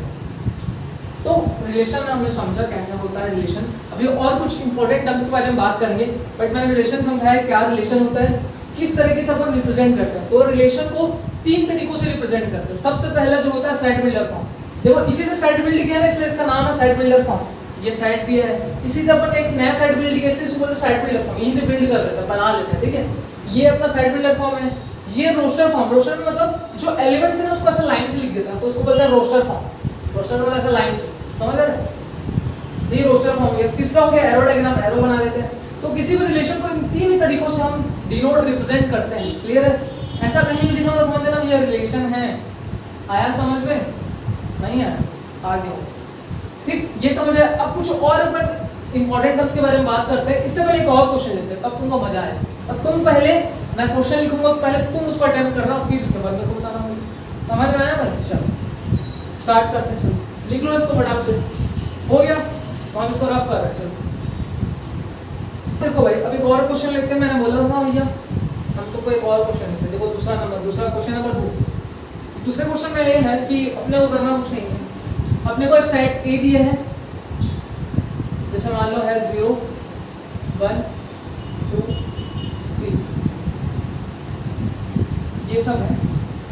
तो रिलेशन में हमने समझा कैसे होता है रिलेशन। अभी और कुछ इंपॉर्टेंट टर्म्स के बारे में बात करेंगे, बट मैंने रिलेशन समझाया क्या रिलेशन होता है, किस तरीके से अपन रिप्रेजेंट करते हैं। तो रिलेशन को 3 तरीकों से रिप्रेजेंट करते हैं। सबसे पहला जो होता है सेट बिल्डर फॉर्म। देखो इसी से सेट बिल्ड किया है, इसलिए इसका नाम है सेट बिल्डर फॉर्म। ये सेट दिया है, इसी से अपन एक नया सेट बिल्ड किया, इसलिए इसको बोलते हैं सेट बिल्डर फॉर्म। यहीं से बिल्ड कर लेते हैं, बना लेते हैं, ठीक है? ये अपना सेट बिल्डर फॉर्म है। ये रोस्टर फॉर्म, रोस्टर में मतलब जो एलिमेंट्स है ना उसको ऐसा लाइन से लिख देता है, तो उसको बोलते हैं रोस्टर फॉर्म। रोस्टर में ऐसा लाइन से, समझ रहे? ये रोस्टर फॉर्म है। तीसरा हो गया एरो डायग्राम, एरो बना देते हैं। तो किसी भी रिलेशन को इन 3 ही तरीकों से हम डिनोट रिप्रेजेंट करते हैं। क्लियर है? ऐसा कहीं भी दिखा तो समझ लेना ये रिलेशन है। आया समझ में? नहीं आया? आगे ठीक, ये समझ आया। अब कुछ और अपन इंपॉर्टेंट टर्म्स के बारे में बात करते हैं। इससे पहले एक और क्वेश्चन लेते हैं, तब तुमको मजा आए। और तुम पहले, मैं क्वेश्चन लिखूंगा तो पहले तुम उसको अटेम्प्ट करना, फिर उसके बाद मेरे को बताना होगा। समझ में आया भाई? चलो स्टार्ट करते हैं। चलो लिख लो इसको फटाफट से। हो गया? तो हम इसको रफ कर रहे हैं। चलो देखो भाई, अभी एक और क्वेश्चन लेते हैं। मैंने बोला था भैया हम तो कोई और क्वेश्चन लेते हैं। देखो दूसरा क्वेश्चन नंबर 2। दूसरे क्वेश्चन में ये है कि अपने को करना कुछ नहीं है। अपने को एक सेट ए दिए है, जैसे मान लो है 0 1 2 3, ये सब है।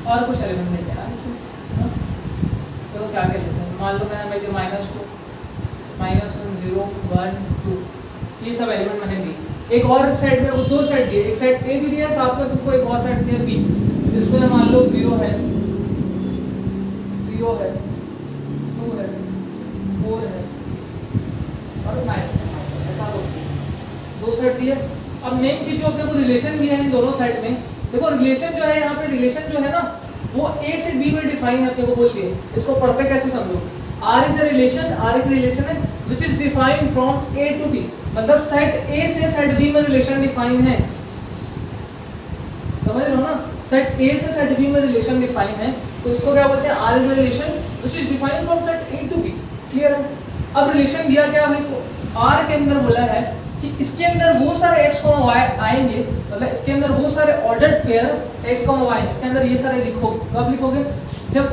और कुछ एलिमेंट नहीं है इसमें। तो क्या क्या लेते हैं? मान लो मैंने -2 -1 0 1 2, ये सब एलिमेंट मैंने दी। एक और सेट में वो 2 सेट दिए, एक सेट ए भी दिया है, साथ में तुमको एक और सेट दिया बी, जिसमें मान लो 0 है 2 है 4 है और 9 है। ऐसा 2 सेट दिए। अब मेन चीज जो अपने को रिलेशन दिया है इन दोनों सेट में, देखो रिलेशन जो है यहाँ पे, रिलेशन जो है ना वो ए से बी में डिफाइन है। अपने को बोल दिए, इसको पढ़ते कैसे समझो। R is a relation, R एक रिलेशन है which is defined from A to B, मतलब सेट A से सेट B में रिलेशन डिफाइन है। समझ रहे हो ना? सेट A से सेट B में रिलेशन डिफाइन है, तो इसको क्या बोलते हैं? R is a relation which is defined from set A to B। Clear है? अब रिलेशन दिया क्या है तो R के अंदर बोला है कि इसके अंदर वो सारे x, y आएंगे, मतलब इसके अंदर वो सारे ऑर्डर्ड पेयर x, y, इसके अंदर ये सारे लिखोगे। कब लिखोगे? जब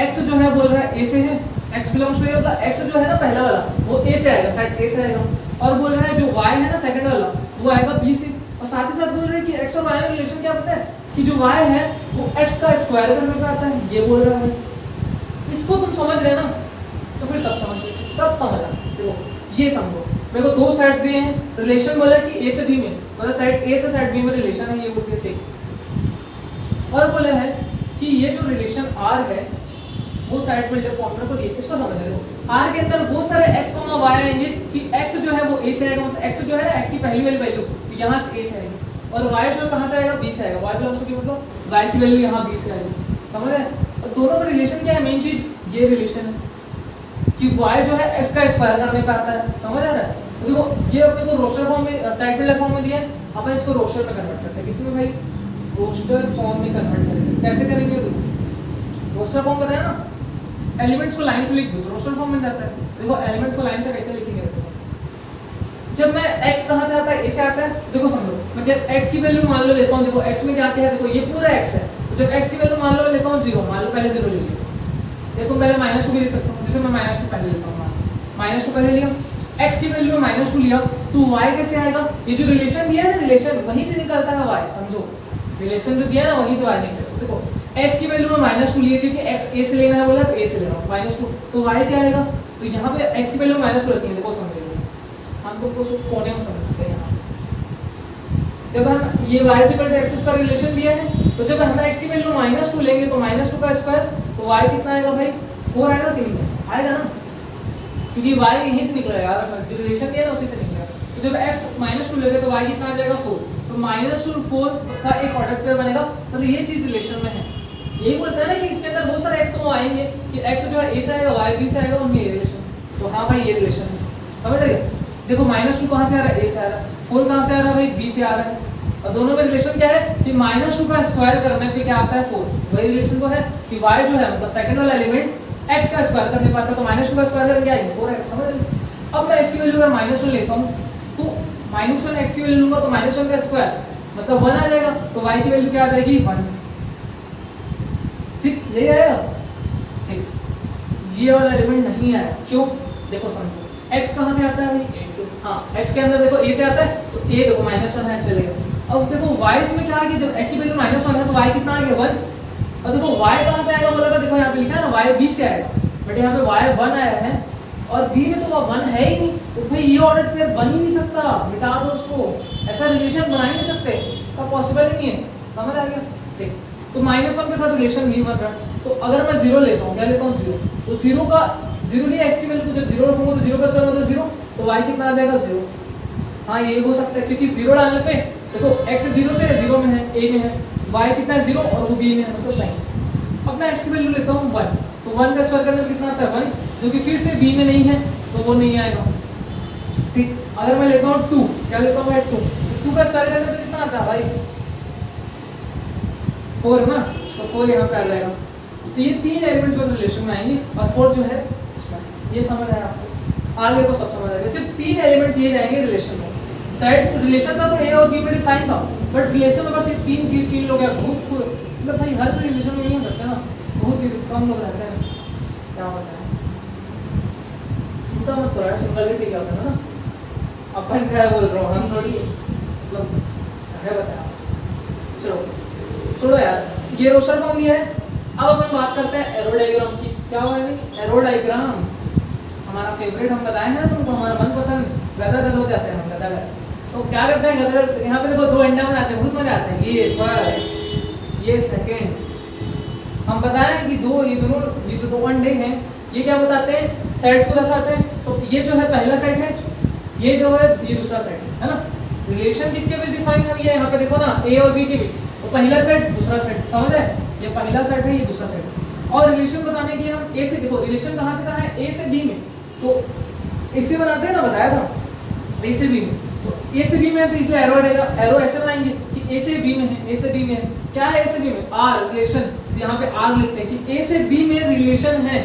x जो है बोल रहा है A से है, x बिलोंग्स टू A, मतलब x जो है ना पहला वाला वो A से आएगा, सेट A से आएगा। और बोल रहा है जो y है ना सेकंड वाला वो आएगा B से। और साथ ही साथ बोल रहे हैं कि x और y में रिलेशन क्या पता है कि जो y है वो x का स्क्वायर करने पे आता है, ये बोल रहा है। इसको तुम समझ रहे ना तो फिर सब समझ रहे, सब समझ आ। देखो ये समझो, मेरे को 2 सेट्स दिए हैं, रिलेशन बोला कि A से B में, मतलब सेट A से सेट B में रिलेशन है, ये बोल के ठीक। और बोला है कि ये जो रिलेशन R है वो सेट बिल्डर फॉर्म में को दिए। इसको समझ रहे हो? R के अंदर वो सारे x, y आएंगे कि x जो है वो A से आएगा, मतलब x जो है ना x की पहली वाली वैल्यू तो यहाँ से A से आएगी, और y जो कहाँ से आएगा? B से आएगा। y बिलोंग्स टू B, मतलब y की वैल्यू यहाँ B से आएगी। समझ रहे? और दोनों में रिलेशन क्या है? मेन चीज ये रिलेशन है कि y जो है x का स्क्वायर करने पे आता है। समझ आ रहा है? तो देखो ये अपने को रोस्टर फॉर्म में, सेट बिल्डर फॉर्म में दिया है, अपन इसको रोस्टर में कन्वर्ट करते हैं। किसी में भाई रोस्टर फॉर्म में कन्वर्ट करेंगे। कैसे करेंगे? रोस्टर फॉर्म बताया ना, एलिमेंट्स को लाइन से लिख दो, रोस्टर फॉर्म में जाता है। देखो एलिमेंट्स को लाइन से कैसे लिखेंगे? जब मैं x कहां से आता है? A से आता है। देखो समझो, मैं जब x की वैल्यू मान लो लेता हूं, देखो x में क्या क्या है? देखो ये पूरा x है, तो जब x की वैल्यू मान लो लेता हूं 0, मान लो पहले 0 ले लिया, ये तुम पहले -2 भी ले सकते हो, जैसे मैं -2 पहले लेता हूं, -2 पहले लिया, x की वैल्यू में -2 लिया, तो y कैसे आएगा? ये जो रिलेशन दिया है ना, रिलेशन वहीं से निकलता है y। समझो रिलेशन जो दिया है ना वहीं से y निकलता है। देखो x की वैल्यू में -2 लिए क्योंकि x A से लेना है बोला, तो A से ले रहा हूं -2, तो y क्या आएगा? तो यहाँ पे x की वैल्यू -2 रखनी है। देखो समझ लो, हम तुमको कोने में समझते हैं। यहाँ जब हम ये y x का रिलेशन दिया है, तो जब हम x की वैल्यू -2 लेंगे तो -2 का स्क्वायर, तो y कितना आएगा भाई? 4 आएगा, 3 आएगा ना, क्योंकि y यहीं से निकलेगा यार, जो रिलेशन दिया ना उसी से निकलेगा। तो जब x -2 लेंगे तो y कितना आ जाएगा? 4, तो -4 का एक ऑर्डर पेयर बनेगा। मतलब ये चीज रिलेशन में है। यही बोलता है ना कि इसके अंदर बहुत सारे x को आएंगे कि x जो है A से आएगा, y B से आएगा, उनमें ये रिलेशन। तो हाँ भाई ये रिलेशन है। समझ रहे? देखो -2 कहाँ से आ रहा है? A से आ रहा है। 4 कहाँ से आ रहा है भाई? B से आ रहा है। और दोनों में रिलेशन क्या है कि -2 का स्क्वायर करने पे क्या आता है? 4। वही रिलेशन तो है कि y जो है मतलब सेकंड वाला एलिमेंट x का स्क्वायर करने पे आता है, तो -2 का स्क्वायर करके क्या आएगा? 4 आएगा। समझ रहे? अब मैं x की वैल्यू अगर -1 लेता हूँ तो -1 x की वैल्यू लूंगा तो -1 का स्क्वायर मतलब 1 आ जाएगा, तो y की वैल्यू क्या आ जाएगी? 1। ठीक, यही आएगा। ठीक, ये वाला एलिमेंट नहीं आया, क्यों? देखो समझो, x कहाँ से आता है भाई? A से। हाँ, x के अंदर देखो A से आता है, तो A देखो -1 है, चलेगा। अब देखो y इसमें क्या आ गया? जब x की वैल्यू -1 है तो y कितना आ गया? 1। और देखो y कहाँ से आएगा बोला था? देखो यहाँ पे लिखा है ना, y b से आएगा, बट यहाँ पे y 1 आया है और b में तो 1 है ही नहीं, तो भाई ये ऑर्डर पेयर बन ही नहीं सकता, मिटा दो उसको। ऐसा रिलेशन बना ही नहीं सकते, तो पॉसिबल ही नहीं है। समझ आ गया? ठीक, तो -1 के साथ रिलेशन नहीं बन रहा। तो अगर मैं 0 लेता हूँ, क्या लेता हूँ? 0, तो 0 का 0 नहीं, x की वैल्यू को जब 0 रखूंगा तो 0 का स्क्वायर मतलब 0, तो y कितना आ जाएगा? 0। हाँ ये हो सकता है, क्योंकि 0 डालने पे देखो x 0 से 0 में है, a में है, y कितना है 0 और वो b में है तो साइन। अब मैं x की वैल्यू लेता हूँ 1, तो 1 का स्क्वायर करने में कितना आता है 1, जो कि फिर से b में नहीं है तो वो नहीं आएगा। ठीक, अगर मैं लेता हूँ 2, क्या लेता हूँ मैं 2 का स्क्वायर करने में कितना आता है भाई 4 ना, तो 4 यहाँ पे आ जाएगा। तो ये 3 एलिमेंट्स बस रिलेशन में आएंगे और 4 जो है इसमें, ये समझ आया आपको, आगे को सब समझ आएगा। सिर्फ 3 एलिमेंट्स ये जाएंगे रिलेशन में। साइड रिलेशन था तो ए और बी में डिफाइन था, बट रिलेशन में बस ये 3 चीज 3 लोग हैं। बहुत मतलब भाई हर कोई रिलेशन में नहीं हो सकता ना, बहुत ही कम लोग रहते हैं। क्या होता है चिंता मत करो यार, सिंगलिटी क्या होता है ना, अपन क्या बोल रहा हूँ, हम थोड़ी मतलब है बताया। चलो सुनो यार, ये रोस्टर फॉर्म लिया है। अब अपन बात करते हैं एरो डायग्राम की। क्या हुआ है एरो डायग्राम, हमारा फेवरेट हम बताए हैं तुमको, हमारा मनपसंद गदर हो जाते हैं हम गदर। तो क्या करते हैं गदर, यहाँ पे देखो 2 अंडा बनाते हैं, बहुत मजा आता है। ये फर्स्ट, ये सेकंड। हम बताएं कि ये जो 2 अंडे हैं ये क्या बताते हैं, सेट्स को दर्शाते हैं। तो ये जो है पहला सेट है, ये जो है ये दूसरा सेट है ना। रिलेशन किसके बीच डिफाइन है, ये यहाँ पे देखो ना ए और बी के बीच, तो पहला सेट दूसरा सेट, समझ है, ये पहला सेट है ये दूसरा सेट। और रिलेशन बताने के लिए हम ए से, देखो रिलेशन कहाँ से कहाँ है, ए से बी में, तो इसे बनाते हैं ना, बताया था ए से बी में। तो ए से बी में है तो इसलिए एरो ऐसे बनाएंगे कि ए से बी में है, ए से बी में है। क्या है ए से बी में, आर रिलेशन, तो यहाँ पे आर लिखते हैं कि ए से बी में रिलेशन है,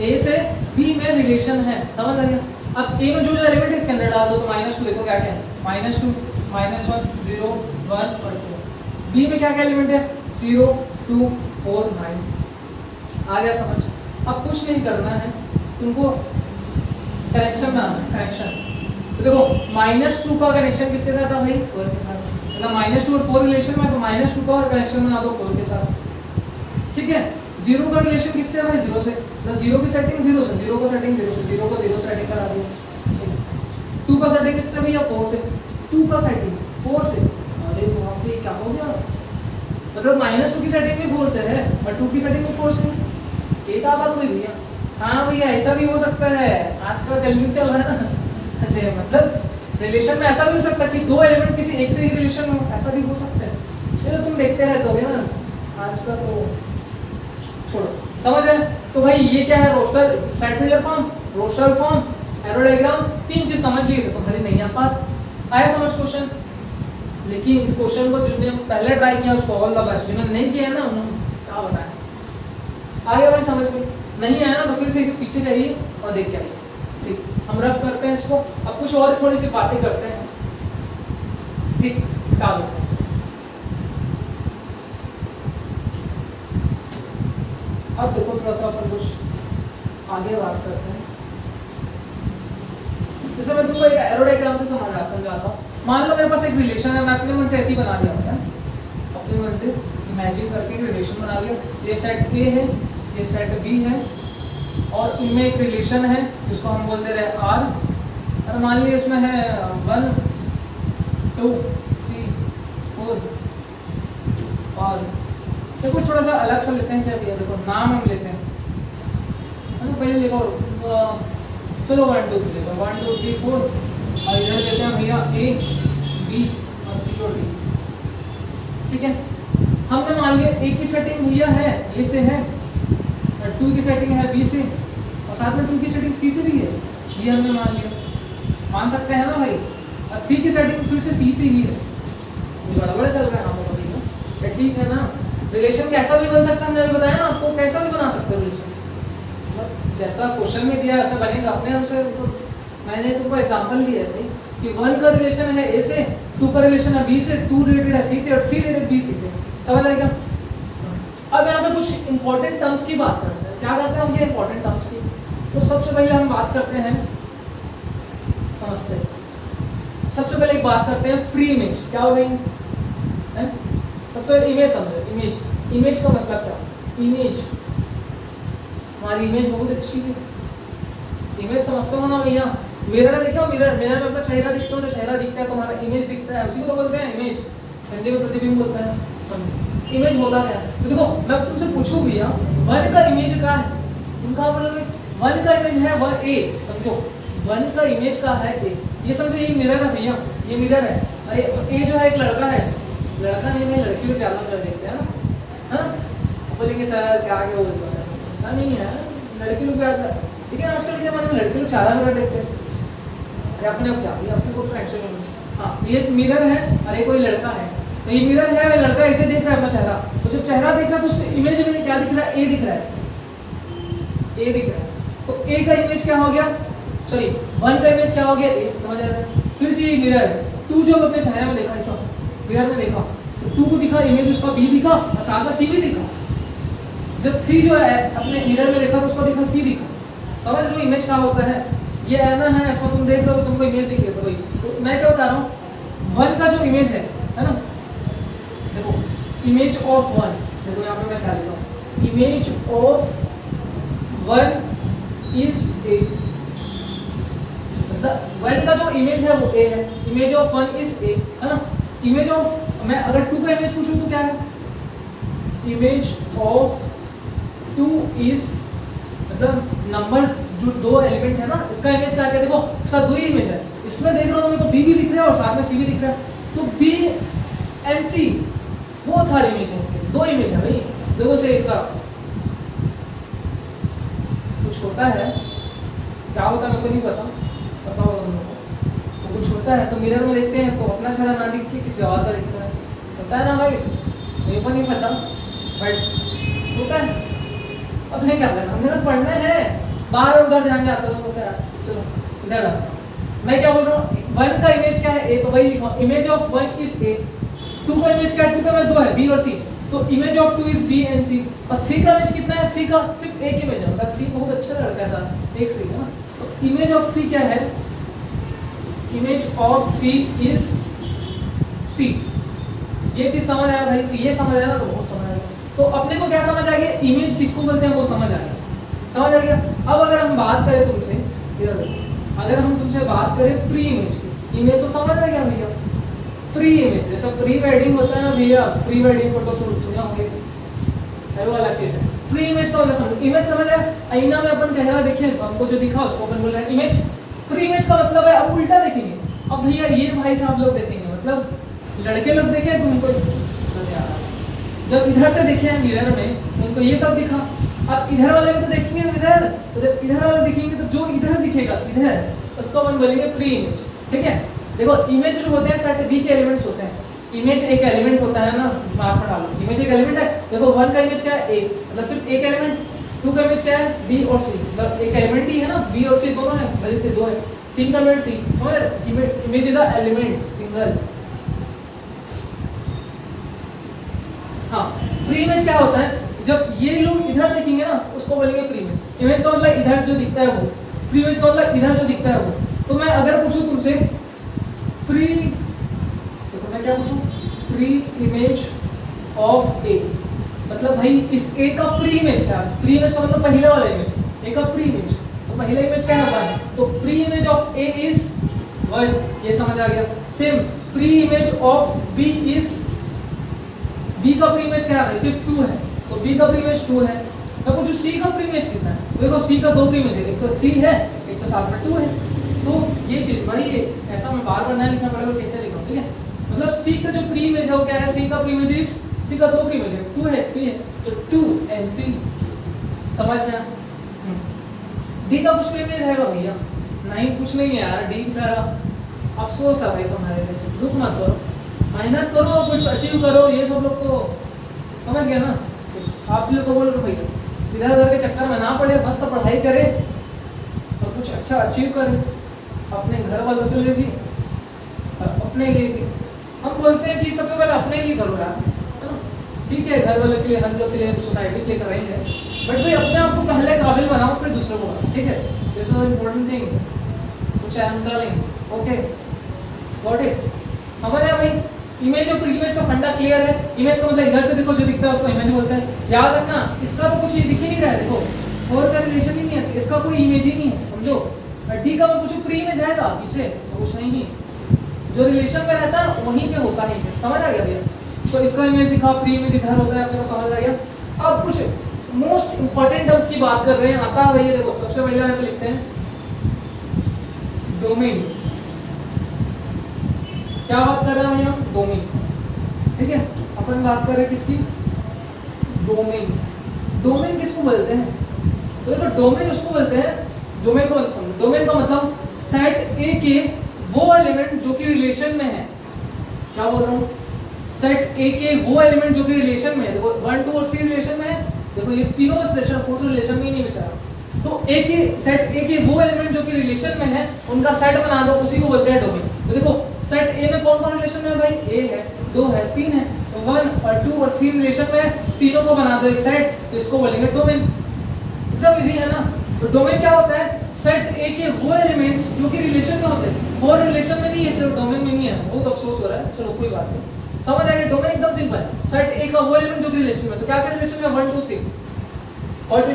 ए से बी में रिलेशन है, समझ आ गया। अब ए में जो एलिमेंट है इसके अंदर डाल दो, तो -2 देखो क्या क्या है, -2 -1 0 1 और 2। बी में क्या क्या एलिमेंट है 0 2 4 9। आ गया समझ। अब कुछ नहीं करना है तुमको, कनेक्शन बनाना है, कनेक्शन। तो देखो -2 का कनेक्शन किसके साथ है भाई 4 के साथ, मतलब -2 और 4 रिलेशन में, तो -2 का और कनेक्शन बना दो 4 के साथ। ठीक है, 0 का रिलेशन किससे है भाई 0 से, तो 0 की सेटिंग 0 से, 0 का सेटिंग 0 से, 0 को 0 से सेटिंग करा दिया। 2 का सेटिंग किससे भैया 4 से, 2 का सेटिंग 4 से। अरे वहाँ पे क्या हो गया, मतलब -2 की सेटिंग भी 4 से है और 2 की सेटिंग भी 4 से है। एक बात हुई भैया, हाँ भैया ऐसा भी हो सकता है, आजकल कलयुग चल रहा है ना मतलब रिलेशन में ऐसा भी हो सकता है कि 2 एलिमेंट किसी एक से ही रिलेशन में, ऐसा भी हो सकता है। ये तो तुम देखते रहते होगे ना आजकल, तो छोड़ो, समझ है। तो भाई ये क्या है, roster side filter form, roster form, arrow diagram, 3 चीज समझ लिए तो तुम्हारी नहीं आ पा आया समझ क्वेश्चन। लेकिन इस क्वेश्चन को जिसने पहले ट्राई किया उसको ऑल द बेस्ट, जिन्होंने नहीं किया है ना उन्होंने क्या बताया। आ गया भाई समझ में, नहीं आया ना तो फिर से इसे पीछे जाइए और देख के आइए। ठीक, हम रफ करते हैं इसको, अब कुछ और थोड़ी सी बातें करते हैं। ठीक, क्या बोलते हैं अब देखो थोड़ा सा अपन कुछ आगे बात करते हैं। जैसे मैं तुमको एक एरो डायग्राम से समझाता हूँ। मान लो मेरे पास एक रिलेशन है, मैं अपने मन से ऐसे ही बना लिया होता है, अपने मन से इमेजिन करके एक रिलेशन बना लिया। ये सेट ए है, ये सेट बी है और इनमें एक रिलेशन है जिसको हम बोल दे रहे हैं आर। और मान लीजिए इसमें है 1 2 3 4 और देखो थोड़ा सा अलग सा लेते हैं क्या भैया, देखो नाम हम लेते हैं, पहले देखो चलो 1 2 3 1 2 3 4 और इधर लेते हैं भैया ए बी और सी और डी। ठीक है, हमने मान लिया ए की सेटिंग भैया है ए से है, 2 की सेटिंग है बी से और साथ में 2 की सेटिंग सी से भी है, ये हमने मान लिया, मान सकते हैं ना भाई। और 3 की सेटिंग फिर से सी से ही है, गड़बड़ चल रहा है हम लोग का, ठीक है ना। रिलेशन कैसा भी बन सकता है, मैंने बताया ना आपको, कैसा भी बना सकते हो रिलेशन, मतलब जैसा क्वेश्चन में दिया ऐसा बनेगा अपने आप से। तो मैंने तुमको एग्जांपल दिया है भाई कि 1 का रिलेशन है ए से, 2 का रिलेशन है बी से, 2 रिलेटेड है सी से और 3 रिलेटेड बी सी से, समझ आएगा। अब यहाँ पे कुछ इंपॉर्टेंट टर्म्स की बात करते हैं, क्या करते हैं हम ये इंपॉर्टेंट टर्म्स की। तो सबसे पहले हम बात करते हैं, समझते हैं, सबसे पहले एक बात करते हैं फ्री इमेज। क्या हो गई, सबसे पहले इमेज समझो। इमेज का मतलब क्या, इमेज, हमारी इमेज बहुत अच्छी है, इमेज समझते हो ना भैया। मिरर देखो, मिरर में अपना चेहरा दिखता है, तो चेहरा दिखता है, तुम्हारा इमेज दिखता है, उसी को तो बोलते हैं इमेज, हिंदी में प्रतिबिंब बोलते हैं। समझो इमेज होता क्या है। तो देखो मैं तुमसे पूछूं भैया 1 का इमेज क्या है, तुम कहाँ बोलोगे 1 का इमेज है 1 ए, समझो 1 का इमेज का है ए, ये समझो ये मिरर है भैया, ये मिरर है। अरे ए जो है एक लड़का है, लड़का नहीं है, लड़की को ज़्यादा कर देखते हैं ना, हाँ बोलेंगे सर क्या आगे बोल रहा है, ऐसा नहीं है, लड़की लोग ज़्यादा, लेकिन आजकल के ज़माने में लड़की लोग ज़्यादा कर देखते हैं। अरे अपने आप क्या, ये अपने को टेंशन नहीं। हाँ ये मिरर है, अरे कोई लड़का है, तो ये मिरर है, लड़का ऐसे देख रहा है अपना चेहरा, तो जब चेहरा देख रहा है तो उसको इमेज में क्या दिख रहा है, ए दिख रहा है, ए दिख रहा है, तो ए का इमेज क्या हो गया, सॉरी 1 का इमेज क्या हो गया, ए, समझ आ रहा है। फिर से ये मिरर है, 2 जो अपने चेहरे में देखा, ऐसा मिरर में देखा, तो 2 को दिखा इमेज, उसका बी दिखा और साथ में सी भी दिखा। जब 3 जो है अपने मिरर में देखा तो उसको दिखा सी दिखा। समझ लो इमेज क्या होता है, ये ऐना है, इसको तुम देख रहे हो तो तुमको इमेज दिख रही है, तो मैं क्या बता रहा हूँ, 1 का जो इमेज है ना, देखो इमेज ऑफ 1, देखो यहाँ पे मैं क्या लिखा हूँ, इमेज ऑफ 1 इज ए, मतलब 1 का जो इमेज है वो ए है, इमेज ऑफ 1 इज ए, है ना। इमेज ऑफ, मैं अगर 2 का इमेज पूछूं तो क्या है, इमेज ऑफ 2 इज, मतलब नंबर जो 2 एलिमेंट है ना, इसका इमेज क्या है, देखो इसका 2 ही इमेज है, इसमें देख रहा हूँ तो मेरे को बी भी दिख रहा है और साथ में सी भी दिख रहा है, तो बी एंड सी वो था इमेज है, इसके 2 इमेज है भाई, देखो से इसका कुछ होता है, क्या होता है मेरे को नहीं पता, पता होगा तुम लोगों को, तो कुछ होता है तो मिरर में देखते हैं तो अपना चेहरा ना दिख के किसी और का दिखता है, पता है ना भाई, मेरे को नहीं पता बट होता है। अब नहीं क्या करना, हमने तो पढ़ना है, बाहर उधर ध्यान जाता है तो क्या, चलो इधर आता मैं क्या बोल रहा हूँ, 1 का इमेज क्या है, ए, तो वही लिखा इमेज ऑफ 1 इज ए, 2 का इमेज क्या है, 2 का इमेज 2 है, बी और सी, तो image of 2 is B and C, और 3 का इमेज कितना है, 3 का सिर्फ एक इमेज है, मतलब 3 बहुत अच्छा लड़का था, एक सी है ना, तो इमेज ऑफ 3 क्या है, इमेज ऑफ 3 इज सी। ये चीज समझ आया भाई, तो ये समझ आया ना, तो बहुत समझ आया, तो अपने को क्या समझ आ गया, इमेज किसको बोलते हैं वो समझ आ गया, समझ आ गया। अब अगर हम बात करें तुमसे, अगर हम तुमसे बात करें प्री इमेज की, इमेज तो समझ आ गया भैया, प्री इमेज जैसा प्री वेडिंग होता है ना भैया, प्री वेडिंग फोटो सुना होंगे, वो अलग चीज है। प्री इमेज का मतलब समझो, इमेज समझ आया, आईना में अपन चेहरा देखे, हमको जो दिखा उसको अपन बोल रहे हैं इमेज। प्री इमेज का मतलब है अब उल्टा देखेंगे, अब भैया ये भाई साहब लोग देखेंगे, मतलब लड़के लोग देखे तो उनको जब इधर से देखे हैं मिरर में तो उनको ये सब दिखा, अब इधर वाले भी तो देखेंगे इधर, तो जब इधर वाले दिखेंगे तो जो इधर दिखेगा इधर उसको अपन बोलेंगे प्री इमेज, ठीक है। देखो इमेज जो होते हैं सेट बी के एलिमेंट्स होते हैं, इमेज एक एलिमेंट होता है ना, मार्क में डालो, इमेज एक एलिमेंट है, देखो 1 का इमेज क्या है, ए, मतलब सिर्फ एक एलिमेंट, 2 का इमेज क्या है, बी और सी, मतलब एक एलिमेंट ही है ना, बी और सी दोनों है, भले से 2 है, 3 का इमेज सी, समझ रहे, image is a element single. हाँ प्री इमेज क्या होता है, जब ये लोग इधर देखेंगे ना उसको बोलेंगे प्री इमेज। इमेज का मतलब इधर जो दिखता है वो, प्री इमेज का मतलब इधर जो दिखता है वो। तो मैं अगर पूछूं तुमसे प्री, देखो मैं क्या पूछूं, प्री इमेज ऑफ ए, मतलब भाई इस ए का प्री इमेज क्या है, प्री इमेज का मतलब पहला वाला इमेज, ए का प्री इमेज, तो पहला इमेज क्या होता है, तो pre image of A is 1, ये समझ आ गया। Same pre image of B is, B का प्री इमेज क्या है, सिर्फ 2 है, तो बी का प्री इमेज 2 है। मैं पूछूं सी का प्री इमेज कितना है, देखो सी का 2 प्री इमेज है, एक तो 3 है, एक तो साथ में 2 है, तो ये चीज भाई ऐसा मैं बार बार नहीं लिखना पड़ेगा, कैसे लिखूं, ठीक है। मतलब सी का जो प्री इमेज है वो क्या है, सी का प्री इमेज इज, सी का 2 प्री इमेज है, 2 है 3 है, तो 2 and 3, समझ में। डी का कुछ प्री इमेज है भैया, नहीं कुछ नहीं है यार, डी सारा अफसोस है भाई तुम्हारे लिए, दुख मत करो, मेहनत करो, कुछ अचीव करो, ये सब लोग तो समझ गया ना। आप लोग को बोल रहे भैया इधर उधर के चक्कर में ना पड़े, बस तो पढ़ाई करे और कुछ अच्छा अचीव करे, अपने घर वालों के लिए भी और अपने लिए भी। हम बोलते हैं कि सबसे पहले अपने लिए करो यार, ठीक है, घर वालों के लिए, हम लोग के लिए, सोसाइटी के लिए करेंगे, बट भाई अपने आप को पहले काबिल बनाओ फिर दूसरों को बनाओ, ठीक है। This is important thing which I am telling, okay got it, समझ आया भाई। इमेज और इमेज का फंडा क्लियर है। इमेज का मतलब इधर से देखो जो दिखता है उसको इमेज बोलते हैं, याद रखना। इसका तो कुछ दिख ही नहीं रहा है, देखो और का रिलेशन ही नहीं है, इसका कोई इमेज ही नहीं है, समझो। डी का मैं पूछूं प्री इमेज आएगा पीछे, तो कुछ नहीं, जो रिलेशन में रहता है वहीं पे होता है, समझ आ गया भैया। तो इसका इमेज दिखा, प्री इमेज इधर होता है, अपने को समझ आ गया। अब कुछ मोस्ट इंपॉर्टेंट टर्म्स की बात कर रहे हैं, आता है भैया, देखो सबसे पहले यहाँ पे लिखते हैं डोमेन। क्या बात कर रहे हैं भैया, डोमेन, ठीक है। अपन बात कर रहे हैं किसकी, डोमेन। डोमेन किसको बोलते हैं, तो देखो डोमेन उसको बोलते हैं, डोमेन को समझो, डोमेन का मतलब सेट ए के वो एलिमेंट जो कि रिलेशन में है। क्या बोल रहा हूँ, सेट ए के वो एलिमेंट जो कि रिलेशन में है। देखो 1 2 और 3 रिलेशन में है, देखो ये तीनों में रिलेशन, 4 तो रिलेशन में ही नहीं बेचारा। तो ए के सेट ए के वो एलिमेंट जो कि रिलेशन में है उनका सेट बना दो, उसी को बोलते हैं डोमेन। तो देखो सेट ए में कौन कौन रिलेशन में है भाई, ए है, 2 है, 3 है, तो 1 और 2 और 3 रिलेशन में है, तीनों को बना दो एक सेट, तो इसको बोलेंगे डोमेन। एकदम इजी है ना। तो डोमेन क्या होता है, सेट ए के वो एलिमेंट्स जो कि रिलेशन में होते हैं, और रिलेशन में नहीं है, सिर्फ डोमेन में नहीं है। बहुत अफसोस हो रहा है, चलो कोई बात नहीं, समझ आएगा। डोमेन एकदम सिंपल है, सेट ए का वो एलिमेंट जो कि रिलेशन में, तो क्या क्या रिलेशन में 1 2 3। और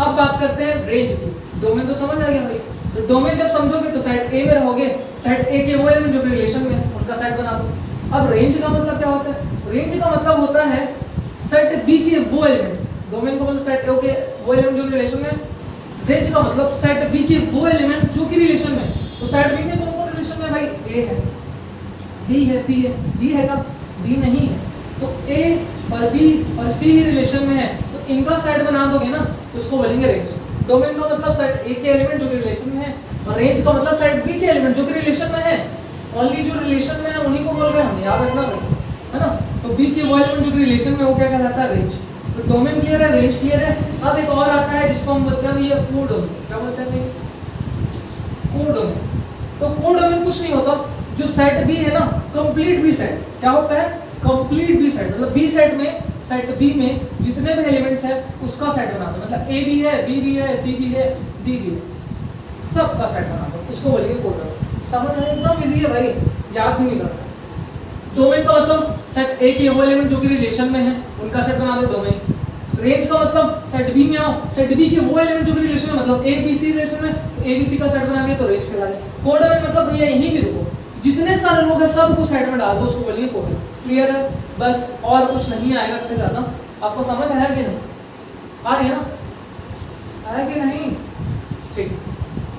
अब बात करते हैं रेंज की। डोमेन तो समझ आ गया भाई, तो डोमेन जब समझोगे तो सेट ए में रहोगे, सेट ए के वो एलिमेंट जो कि रिलेशन में है उनका सेट बना दो। अब रेंज का मतलब क्या होता है, रेंज का मतलब होता है सेट बी के वो एलिमेंट्स, डोमेन को मतलब सेट ए के वो एलिमेंट जो कि रिलेशन में है, रेंज का मतलब सेट बी के वो एलिमेंट जो कि रिलेशन में है। तो सेट बी में कौन कौन रिलेशन में भाई, ए है, बी है, सी है, डी है का, डी नहीं है, तो ए और बी और सी ही रिलेशन में है, तो इनका सेट बना दोगे ना, तो उसको बोलेंगे रेंज। डोमेन का मतलब सेट ए के एलिमेंट जो कि रिलेशन में है, और रेंज का मतलब सेट बी के एलिमेंट जो कि रिलेशन में है। ओनली जो रिलेशन में है उन्हीं को बोल रहे हैं हम, याद रखना भाई, है ना। तो बी के वो एलिमेंट जो कि रिलेशन में वो क्या कहलाता है, रेंज। तो डोमेन क्लियर है, रेंज क्लियर है। अब एक और आता है जिसको हम बोलते हैं भैया कोडोमेन। क्या बोलते हैं भाई, कोडोमेन। तो कोडोमेन कुछ नहीं होता, जो सेट बी है ना, कंप्लीट बी सेट, क्या होता है, कंप्लीट बी सेट, मतलब बी सेट में, सेट बी में जितने भी एलिमेंट्स है उसका सेट बना दो, मतलब ए भी है, बी भी है, सी भी है, डी भी है, सबका सेट बना दो, इसको बोलिए कोडोमेन। समझ आया, एकदम इजी है भाई, याद भी नहीं करना। डोमेन का मतलब सेट ए के वो एलिमेंट जो कि रिलेशन में है उनका सेट बना दो, डोमेन। रेंज का मतलब सेट बी में आओ, सेट बी के वो एलिमेंट जो कि रिलेशन में, मतलब ए बी सी रिलेशन में, तो ए बी सी का सेट बना दिया तो रेंज कहला गया। कोडोमेन मतलब भैया यहीं भी रुको, जितने सारे लोग हैं सबको सेट में डाल दो, उसको बोलिए कोडोमेन। क्लियर है, बस और कुछ नहीं आएगा इससे ज्यादा। आपको समझ आया कि नहीं, आ गया ना, आया कि नहीं, ठीक,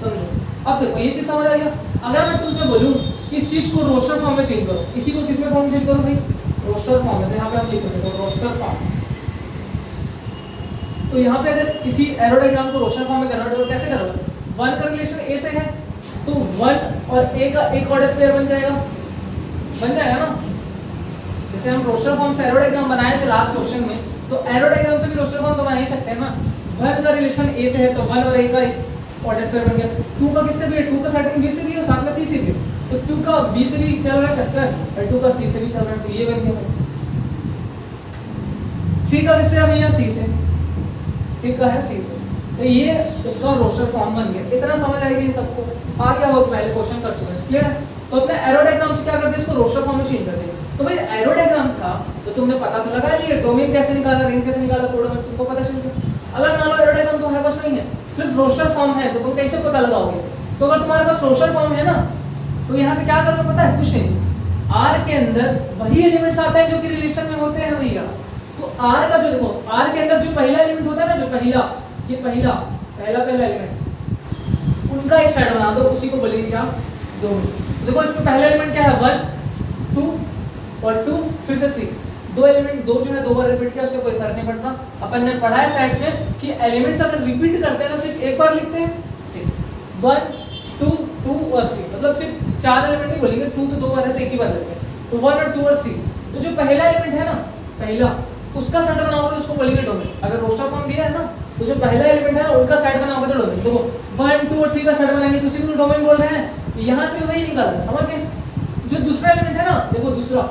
समझो। अब देखो ये चीज समझ आ गया। अगर मैं तुमसे बोलूं इस चीज को रोस्टर फॉर्म में चेंज करो, इसी को किस में फॉर्म चेंज करो भाई, रोस्टर फॉर्म में। तो यहाँ पे हम लिखेंगे रोस्टर फॉर्म। तो यहाँ पे अगर किसी एरो डायग्राम को रोस्टर फॉर्म में कन्वर्ट करो, कैसे करोगे, 1 का रिलेशन ए से है, तो 1 और ए का एक ऑर्डर पेयर बन जाएगा ना। जैसे हम रोस्टर फॉर्म से एरो डायग्राम बनाए थे लास्ट क्वेश्चन में, तो एरो डायग्राम से भी रोस्टर फॉर्म तो बना ही सकते हैं ना। 1 का रिलेशन ए से है, तो 1 और ए का ऑर्डर पेयर बन गया। 2 का किससे भी है, 2 का सेटिंग बी से भी है, साथ में सी से भी है, तो 2 का बी से भी चल रहा है चक्कर, और 2 का सी से भी चल रहा है, तो ये बन गया। 3 का किससे है भैया, सी से, 3 का है सी से, तो ये इसका रोस्टर फॉर्म बन गया। इतना समझ आएगी सबको, आ गया हो, पहले क्वेश्चन कर चुके हैं, क्लियर है। तो अपने एरो डायग्राम से क्या करते हैं, इसको रोस्टर फॉर्म में चेंज करते हैं। तो भाई एरो डायग्राम था तो तुमने पता तो लगा लिया, डोमेन कैसे निकाला, रेंज कैसे निकाला, कोडोमेन तुमको पता चल गया। अगर मान लो एरो डायग्राम तो है बस नहीं है, सिर्फ रोस्टर फॉर्म है, तो तुम कैसे पता लगाओगे। तो अगर तुम्हारे पास रोस्टर फॉर्म है ना, तो यहाँ से क्या करना पता है, कुछ नहीं, आर के अंदर वही एलिमेंट्स आते हैं जो कि रिलेशन में होते हैं भैया। तो आर का जो देखो, आर के अंदर जो पहला एलिमेंट होता है ना, जो पहला, ये पहला एलिमेंट, उनका एक सेट बना दो, उसी को बोलेंगे क्या, डोमेन। देखो इसमें पहला एलिमेंट क्या है, 1 2 और 2 फिर से 3, दो एलिमेंट, दो जो है 2 बार रिपीट किया, उससे कोई फर्क नहीं पड़ता। अपन ने पढ़ा है सेट्स में कि एलिमेंट्स अगर रिपीट करते हैं तो सिर्फ एक बार लिखते हैं, ठीक। 1 2 2 और 3, मतलब सिर्फ 4 एलिमेंट ही बोलेंगे, 2 तो 2 बार है तो एक ही बार लिखते हैं, तो 1 और 2 और 3। तो जो पहला एलिमेंट है ना, पहला, उसका सेट बनाओगे तो उसको बोलेंगे डोमेन। अगर रोस्टर फॉर्म दिया है ना, तो जो पहला एलिमेंट है ना उनका सेट बनाओगे तो डोमेन। देखो 1 2 और 3 का सेट बनाएंगे तो उसी को डोमेन बोल रहे हैं, यहाँ से वही निकाल रहे हैं, समझ गए। जो दूसरा एलिमेंट है ना, देखो दूसरा,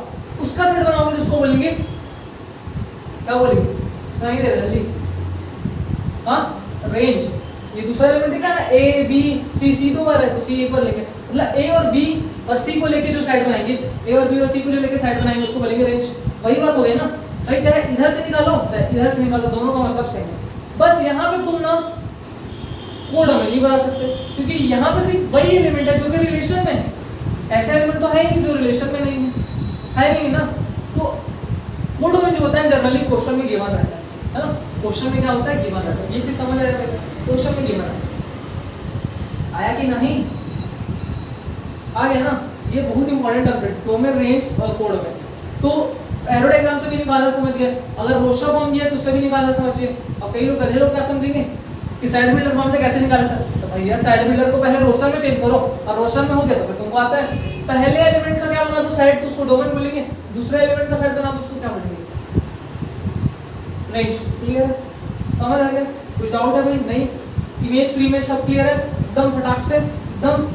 उसका सेट बनाओगे तो उसको बोलेंगे, क्या बोलेंगे, सही दे जल्दी, हाँ, रेंज। ये दूसरा एलिमेंट दिखा ना, ए बी सी, सी 2 बार है तो सी एक बार लेंगे, मतलब ए और बी और सी को लेके जो सेट बनाएंगे, ए और बी और सी को जो लेके सेट बनाएंगे उसको बोलेंगे रेंज। वही बात हो गई ना भाई, चाहे इधर से निकालो चाहे इधर से निकालो, दोनों का मतलब सेम है। बस यहाँ पे तुम ना कोडोमेन नहीं बना सकते, क्योंकि यहाँ पे सिर्फ वही एलिमेंट है जो कि रिलेशन में है। ऐसा एलिमेंट तो है ही नहीं जो रिलेशन में नहीं है ही ना। तो कोडोमेन जो होता है जनरली क्वेश्चन में गिवन रहता है ना, क्वेश्चन में क्या होता है, गिवन रहता है। ये चीज समझ आया, क्वेश्चन में गिवन रहता है, आया कि नहीं, आ गया ना। ये बहुत इंपॉर्टेंट अपडेट, डोमेन, रेंज और कोडोमेन। तो एरोडायग्राम से भी निकाला समझ गए, अगर रोस्टर फॉर्म दिया तो उससे भी निकाला समझिए। अब कई लोग गधे लोग क्या समझेंगे कि साइड बिल्डर फॉर्म से कैसे निकाले सर, तो भैया साइड बिल्डर को पहले रोस्टर में चेंज करो, और रोस्टर में हो गया तो फिर तुमको आता है पहले एलिमेंट का क्या बना दो साइड, तो उसको डोमेन बोलेंगे, दूसरे एलिमेंट का साइड बना दो उसको क्या बोलेंगे, रेंज। क्लियर है, समझ आ गया, कुछ डाउट है भाई? नहीं, इमेज फ्री इमेज सब क्लियर है एकदम फटाक से एकदम।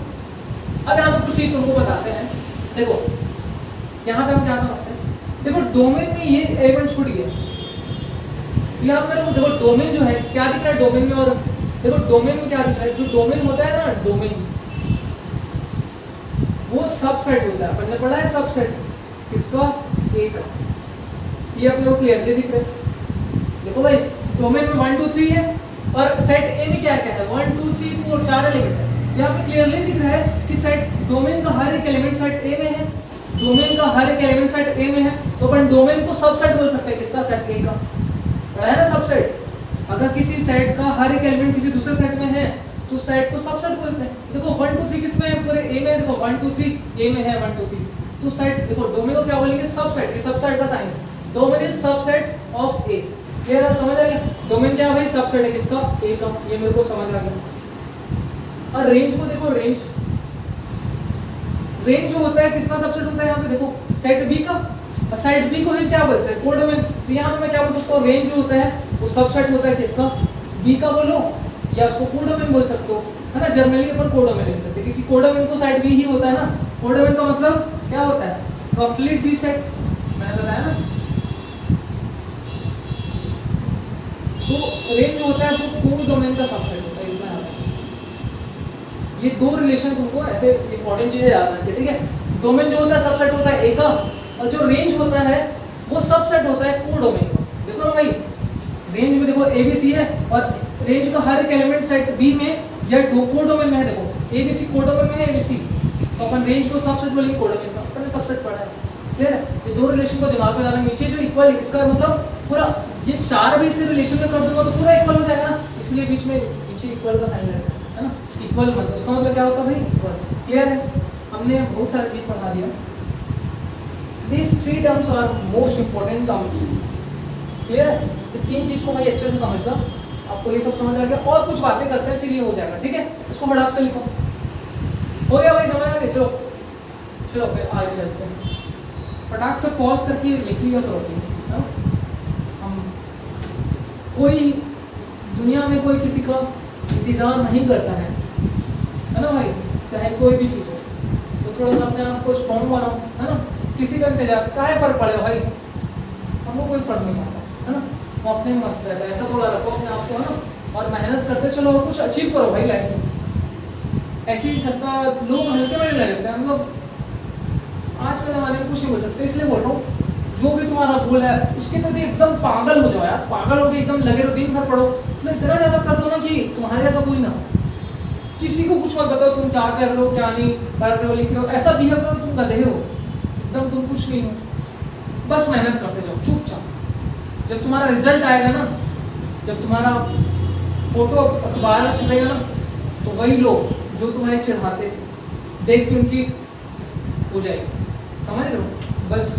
अब यहाँ पर कुछ चीज तुमको बताते हैं, देखो यहाँ पे हम क्या समझते हैं, देखो डोमेन में ये एलिमेंट छूट गया, यहाँ पर देखो डोमेन जो है क्या दिख रहा है डोमेन में, और देखो डोमेन में क्या दिख रहा है, जो डोमेन होता है ना डोमेन वो सबसेट होता है, अपन ने पढ़ा है सबसेट किसका, ए का, ये अपने को क्लियरली दिख रहा है। देखो भाई डोमेन में 1 2 3 है और सेट ए में क्या क्या है 1 2 3 4 4 एलिमेंट है, यहाँ पे क्लियरली दिख रहा है कि सेट डोमेन का हर एक एलिमेंट सेट ए में है, डोमेन का हर एक एलिमेंट सेट ए में है, तो अपन डोमेन को सबसेट बोल सकते हैं किसका, सेट ए का, पढ़ा है ना सबसेट। अगर किसी सेट का हर एक एलिमेंट किसी दूसरे सेट में है तो सेट को सबसेट बोलते हैं। देखो 1 2 3 किसमें है, पूरे ए में, देखो 1 2 3 ए में है 1 2 3, तो सेट देखो डोमेन को क्या बोलेंगे, सबसेट, ये सबसेट का साइन है, domain is subset of A. Clear है, समझ आ गया, डोमेन क्या है भाई, सबसेट है किसका, ए का, ये मेरे को समझ आ गया। और रेंज को देखो, रेंज जो होता है किसका सबसेट होता है, यहाँ पे देखो सेट बी का, और सेट बी को ही क्या बोलते हैं, कोडोमेन। तो यहाँ पे मैं क्या बोल सकता हूँ, रेंज जो होता है वो सबसेट होता है किसका, बी का बोलो, या उसको कोडोमेन बोल सकते हो, है ना, जनरली अपन कोडोमेन लिख सकते हैं क्योंकि कोडोमेन को सेट बी ही होता है ना, कोडोमेन का मतलब क्या होता है, कंप्लीट बी सेट, मैंने बताया ना। तो रेंज होता है वो कोडोमेन का सबसेट होता है, ये दो रिलेशन तुमको ऐसे इंपॉर्टेंट चीजें याद रखनी, ठीक है। डोमेन जो होता है सबसेट होता है ए का, और जो रेंज होता है वो सबसेट होता है कोडोमेन का। देखो ना भाई, रेंज में देखो ए बी सी है और रेंज का हर एक एलिमेंट सेट बी में या कोडोमेन में है, देखो ए बी सी कोडोमेन में है, ए बी सी, तो अपन रेंज को सबसेट बोलेंगे कोडोमेन का, अपन ने सबसेट पढ़ा है। क्लियर है, ये दो रिलेशन को दिमाग में लाना, नीचे जो इक्वल इसका मतलब पूरा ये चार भी से रिलेशन में कर दूंगा तो पूरा इक्वल हो जाएगा ना, इसलिए बीच में नीचे इक्वल का साइन रहेगा, है ना, इक्वल मतलब उसका मतलब क्या होता है भाई, इक्वल। क्लियर है, हमने बहुत सारी चीज पढ़ा दिया। These 3 terms are most important terms. Clear है, तो तीन चीज को भाई अच्छे से समझ लो, आपको ये सब समझ आ गया, और कुछ बातें करते हैं फिर ये हो जाएगा, ठीक है। इसको फटाक से लिखो, हो गया भाई, समझ आ गया, चलो चलो फिर आगे चलते हैं, फटाक से पॉज करके लिख लिया करो। हम कोई दुनिया में कोई किसी का इंतजार नहीं करता है ना भाई, चाहे कोई भी चीज़ हो, तो थोड़ा सा अपने आप को स्ट्रॉन्ग बनाओ, है ना, किसी का इंतजार क्या है, फर्क पड़ेगा भाई, हमको कोई फर्क नहीं पड़ता, है ना, वो अपने मस्त रहता है, ऐसा थोड़ा रखो अपने आप को, है ना, और मेहनत करते चलो और कुछ अचीव करो भाई लाइफ में। ऐसे ही सस्ता लोग हल्के में ले लेते हैं, हम लोग आज के ज़माने में कुछ नहीं बोल सकते, इसलिए बोल रहा हूँ जो भी तुम्हारा गोल है उसके प्रति एकदम पागल हो जाओ यार, पागल होकर एकदम लगे रहो, दिन भर पढ़ो, तो इतना ज़्यादा कर दो ना कि तुम्हारे ऐसा कोई ना, किसी को कुछ मत बताओ तुम क्या कर रहे हो क्या नहीं कर रहे हो, लिख रहे हो, ऐसा बिहेव करो तुम गधे हो, एकदम तुम कुछ नहीं हो, बस मेहनत करते जाओ चुपचाप। जब तुम्हारा रिजल्ट आएगा ना, जब तुम्हारा फोटो अखबार में छपेगा ना, तो वही लोग जो तुम्हारे चिढ़ाते देख के उनकी हो जाएगी, समझ रहे हो, बस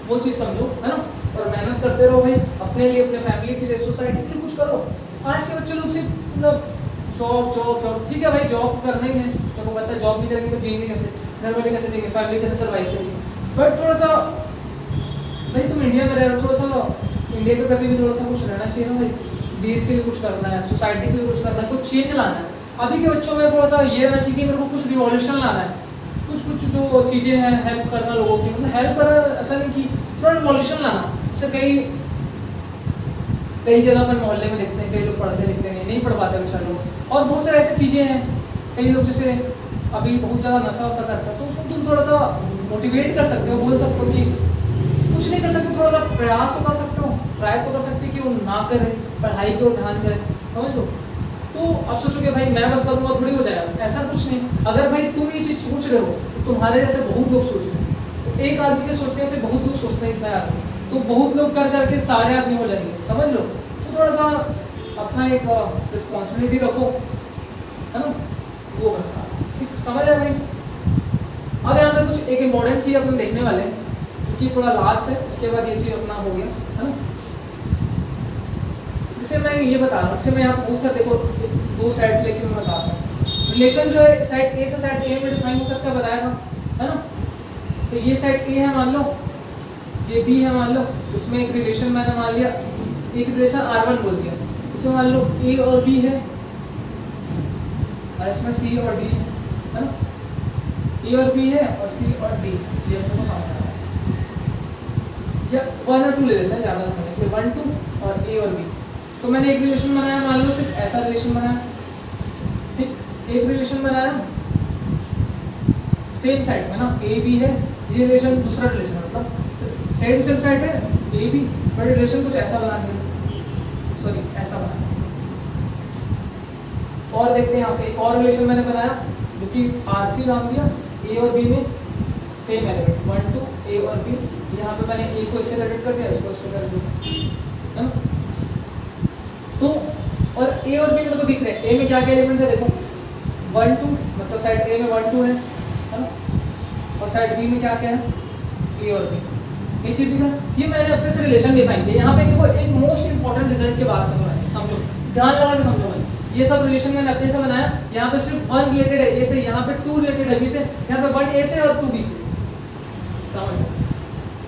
वो चीज़ समझो, है ना, और मेहनत करते रहो भाई, अपने लिए, अपने फैमिली के लिए, सोसाइटी के लिए कुछ करो। आज के बच्चे लोग सिर्फ मतलब जॉब जॉब जॉब, ठीक है भाई जॉब करना ही है, तो पता है जॉब नहीं करेंगे तो जिएंगे कैसे, घर वाले कैसे देंगे, फैमिली कैसे सर्वाइव करेंगे, बट थोड़ा सा भाई तुम इंडिया में रह रहे हो, थोड़ा सा इंडिया के प्रति भी थोड़ा सा कुछ रहना चाहिए ना भाई, देश के लिए कुछ करना है, सोसाइटी के लिए कुछ करना है, कुछ चेंज लाना है। अभी के बच्चों में थोड़ा सा ये रहना चाहिए कि मेरे को कुछ रिवॉल्यूशन लाना है, कुछ कुछ जो चीज़ें हैं हेल्प करना लोगों की, मतलब हेल्प करना ऐसा नहीं कि थोड़ा रिवॉल्यूशन लाना। जैसे कई जगह पर मोहल्ले में देखते हैं कई लोग पढ़ते लिखते नहीं पढ़ पाते बेचारे लोग, और बहुत सारी ऐसी चीज़ें हैं, कई लोग जैसे अभी बहुत ज़्यादा नशा वशा करता है, तो उसको तुम थोड़ा सा मोटिवेट कर सकते हो, बोल सकते हो कि कुछ नहीं कर सकते, थोड़ा सा प्रयास तो कर सकते हो, ट्राई तो कर सकते हो कि वो ना करे, पढ़ाई को ध्यान जाए, समझ लो। तो अब सोचोगे भाई मैं बस करूँगा थोड़ी हो जाएगा, ऐसा कुछ नहीं। अगर भाई तुम ये चीज़ सोच रहे हो तो तुम्हारे जैसे बहुत लोग सोच रहे हैं, तो एक आदमी के सोचने से बहुत लोग सोचते हैं इतना आदमी, तो बहुत लोग कर करके सारे आदमी हो जाएंगे, समझ लो। तो थोड़ा सा अपना एक रिस्पॉन्सिबिलिटी रखो, है ना, वो करना, ठीक, समझ आया भाई। अब यहाँ पे कुछ एक इम्पोर्टेंट चीज़ अपन देखने वाले हैं, जो क्योंकि थोड़ा लास्ट है, उसके बाद ये चीज़ अपना हो गया है ना। जैसे मैं ये बता रहा हूँ, जैसे मैं यहाँ पूछ सकते, देखो दो सेट लेके मैं बताता हूँ। रिलेशन जो है सेट ए से सेट ए में डिफाइन हो सकता है, बताया था है ना। तो ये सेट ए है मान लो, ये बी है मान लो, इसमें एक रिलेशन मैंने मान लिया, एक रिलेशन R1 बोल दिया, इसमें मान लो ए और बी है और इसमें सी और डी है ना। ए और बी है और सी और डी, ये हमको समझ आ रहा है। या 1 और 2 ले लेते हैं ज़्यादा समझने के लिए, 1 2 और ए और बी। तो मैंने एक रिलेशन बनाया, मान लो सिर्फ ऐसा रिलेशन बनाया, ठीक, एक रिलेशन बनाया सेम साइड में ना, ए बी है, ये रिलेशन दूसरा रिलेशन मतलब सेम साइड है ए बी, बट रिलेशन कुछ ऐसा बना दिया, सॉरी ऐसा बना। और देखते हैं यहाँ पे एक और रिलेशन मैंने बनाया जो कि R3 नाम दिया, ए और बी में सेम एलिमेंट 1 2 ए और बी। यहाँ पे मैंने ए को इससे कनेक्ट कर दिया, इसको इससे कर दिया है ना। तो और ए और बी मेरे को दिख रहे हैं, ए में क्या क्या एलिमेंट है देखो 1 2, मतलब साइड ए में 1 2 है ना, और साइड बी में क्या क्या है ए और बी, ये चीज दिख रहा है। ये मैंने अपने से रिलेशन डिफाइन किया। यहाँ पे देखो एक मोस्ट इंपॉर्टेंट रिजल्ट की बात करना है, समझो, ध्यान लगा के समझो भाई। ये सब रिलेशन मैंने अपने से बनाया, यहाँ पे सिर्फ 1 रिलेटेड है ए से, यहाँ पे 2 रिलेटेड है बी से, यहाँ पे 1 ए से और 2 बी से, समझ।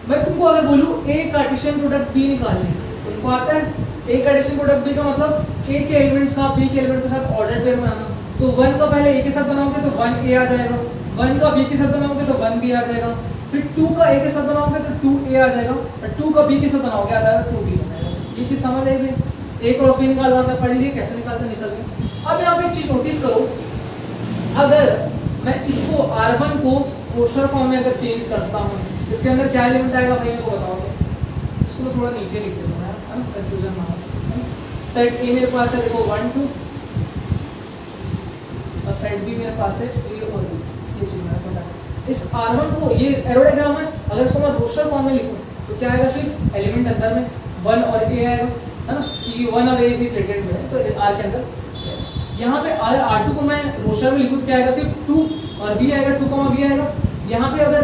मैं तुमको अगर बोलूँ ए कार्टेशियन प्रोडक्ट बी निकालने, तुमको आता है ए कार्टेशियन प्रोडक्ट बी का मतलब ए के एलिमेंट्स का बी के एलिमेंट के साथ ऑर्डर पेयर बनाना। तो 1 का पहले ए के साथ बनाओगे तो 1 ए आ जाएगा, 1 का बी के साथ बनाओगे तो 1 बी आ जाएगा, फिर 2 का ए के साथ बनाओगे तो 2 ए आ जाएगा, और 2 का बी के साथ बनाओगे आ जाएगा 2 बी आ जाएगा। ये चीज समझ आएगी। ए क्रॉस बी निकालना हमने पढ़ लिया, कैसे निकालते निकल गया। अब यहाँ पे एक चीज नोटिस करो, अगर मैं इसको R1 को क्लोजर फॉर्म में अगर चेंज करता हूँ, इसके अंदर क्या एलिमेंट आएगा भाई मेरे को बताओ। इसको मैं थोड़ा नीचे लिख देता हूँ यार, कंफ्यूजन ना हो। सेट ए मेरे पास है देखो 1 2, और सेट बी मेरे पास है ए और बी। ये चीज मैंने बताया। इस R1 को, ये एरो डायग्राम है, अगर इसको मैं क्लोजर फॉर्म में लिखूँ तो क्या आएगा, सिर्फ एलिमेंट अंदर में 1 और ए आएगा है ना, कि 1 और ए रिलेटेड में है तो R के अंदर। यहाँ पे R2 को मैं रोशर में लिखूँ तो क्या आएगा, सिर्फ 2 और बी आएगा, 2 बी आएगा। यहाँ पे अगर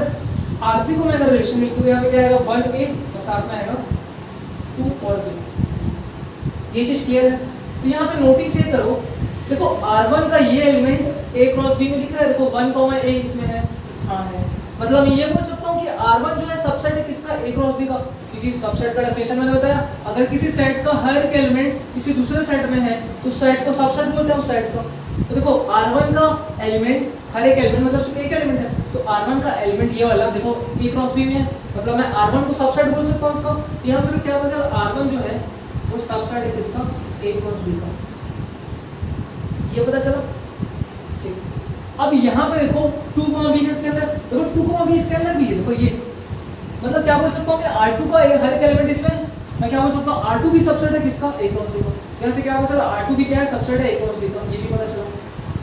R3 को मैं अगर रिलेशन लिखूँ तो यहाँ पे क्या आएगा 1 ए और साथ में आएगा 2 और बी। ये चीज क्लियर है। तो यहाँ पे नोटिस ये करो, देखो R1 का ये एलिमेंट ए क्रॉस बी में दिख रहा है, देखो 1 ए इसमें है, हाँ है। मतलब मैं ये बोल सकता हूँ कि R1 जो है सबसेट है किसका, ए क्रॉस बी का, क्योंकि सबसेट का डेफिनेशन मैंने बताया, अगर किसी सेट का हर एक एलिमेंट किसी दूसरे सेट में है तो उस सेट को सबसेट बोलते हैं उस सेट का। तो देखो R1 का एलिमेंट, हर एक एलिमेंट मतलब सिर्फ एक एलिमेंट है, तो R1 का एलिमेंट ये वाला देखो ए क्रॉस बी में है, मतलब मैं R1 को सबसेट बोल सकता हूँ उसका। यहाँ पे क्या बोलते R1 जो है वो सबसेट है किसका, ए क्रॉस बी का। ये पता चलो, ठीक। अब यहाँ पे देखो 2 बी है इसके अंदर, देखो 2 बी इसके अंदर भी है, देखो ये मतलब क्या बोल सकता हूँ मैं, R2 का हर एक एलिमेंट इसमें, मैं क्या बोल सकता हूँ R2 भी सबसेट है किसका, ए क्रॉस बी का। यहाँ से क्या पता चला, R2 भी क्या है, सबसेट है ए क्रॉस बी का, ये भी पता चला।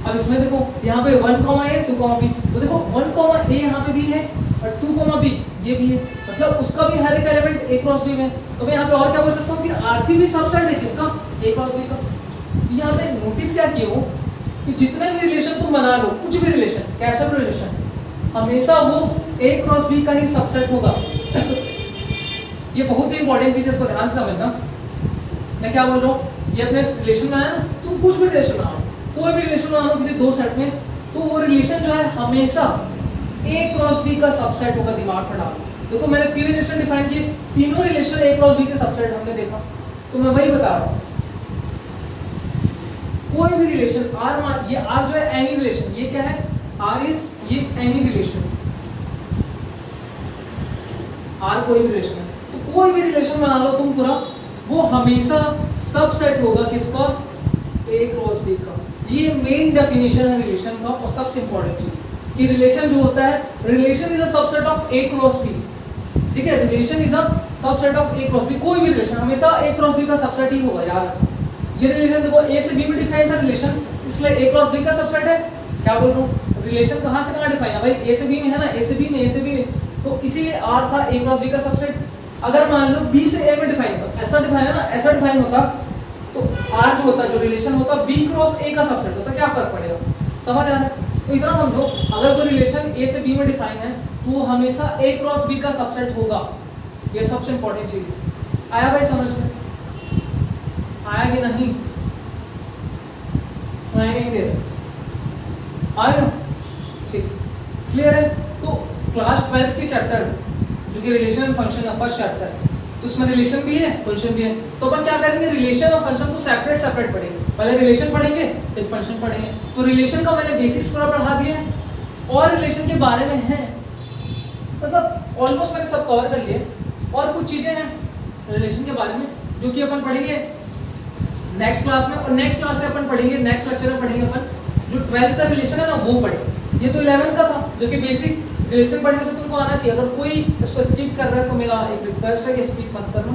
अब इसमें देखो यहाँ पे 1 ए 2 बी, तो देखो 1 ए यहाँ पे भी है और 2 बी ये भी है, मतलब उसका भी हर एक एलिमेंट ए क्रॉस बी में। तो मैं यहाँ पे और क्या बोल सकता हूँ कि R3 भी सबसेट है किसका, ए क्रॉस बी का। यहाँ पे नोटिस क्या किए हो कि जितने भी रिलेशन तुम बना लो, कुछ भी रिलेशन, कैसा भी रिलेशन, हमेशा वो ए क्रॉस बी का ही सबसेट होगा। ये बहुत ही इंपॉर्टेंट चीज है, इसको ध्यान से समझना। मैं क्या बोल रहा हूँ, ये अपने रिलेशन में है ना, तुम कुछ भी रिलेशन बना लो, कोई भी रिलेशन बना लो किसी दो सेट में, तो वो रिलेशन जो है हमेशा ए क्रॉस बी का सबसेट होगा, दिमाग में डालो। देखो मैंने 3 रिलेशन डिफाइन किए, तीनों रिलेशन ए क्रॉस बी के सबसेट हमने देखा, तो मैं वही बता रहा हूँ। कोई भी रिलेशन R, ये R जो है एनी रिलेशन, ये क्या है R इज, ये एनी रिलेशन, R कोई भी रिलेशन है, तो कोई भी रिलेशन बना लो तुम पूरा, वो हमेशा सबसेट होगा किसका, ए क्रॉस बी का। ये मेन डेफिनेशन है रिलेशन का, और सबसे इंपॉर्टेंट चीज कि रिलेशन जो होता है, relation is a subset of A cross B, ठीक है, relation is a subset of A cross B. कोई भी रिलेशन हमेशा ए क्रॉस बी का सबसेट ही होगा, याद रखो। ये रिलेशन देखो ए से बी में डिफाइन था रिलेशन, इसलिए ए क्रॉस बी का सबसेट है। क्या बोल रहा हूँ, रिलेशन कहाँ से कहाँ डिफाइन है भाई, ए से बी में है ना, ए से बी में, ए से बी में, तो इसीलिए R था ए क्रॉस बी का सबसेट। अगर मान लो बी से ए में डिफाइन होता, ऐसा डिफाइन है ना, ऐसा डिफाइन होता, तो R जो होता, जो रिलेशन होता, बी क्रॉस ए का सबसेट होता, क्या फर्क पड़ेगा, समझ आ रहा है। तो इतना समझो, अगर कोई रिलेशन ए से बी में डिफाइन है तो वो हमेशा A क्रॉस B का सबसेट होगा। ये सबसे इंपॉर्टेंट चीज है। आया भाई समझ में? आया कि नहीं? सुनाई नहीं दे रहा? आया? ठीक, क्लियर है? तो क्लास 12 के चैप्टर जो कि रिलेशन एंड फंक्शन का फर्स्ट चैप्टर है, तो उसमें रिलेशन भी है फंक्शन भी है। तो अपन क्या करेंगे, रिलेशन और फंक्शन को सेपरेट सेपरेट पढ़ेंगे। पहले रिलेशन पढ़ेंगे फिर फंक्शन पढ़ेंगे। तो रिलेशन का मैंने बेसिक्स पूरा पढ़ा दिया है और रिलेशन के बारे में है, मतलब ऑलमोस्ट मैंने सब कवर कर लिए। और कुछ चीजें हैं रिलेशन के बारे में जो कि अपन पढ़ेंगे नेक्स्ट क्लास में, और नेक्स्ट क्लास से अपन पढ़ेंगे, नेक्स्ट लेक्चर में पढ़ेंगे अपन जो 12th का रिलेशन है ना वो पढ़ेंगे। ये तो 11 का था जो कि बेसिक रिलेशन पढ़ने से तुमको आना चाहिए। अगर कोई इसको स्किप कर रहा है तो मेरा एक रिक्वेस्ट है कि स्किप मत करना,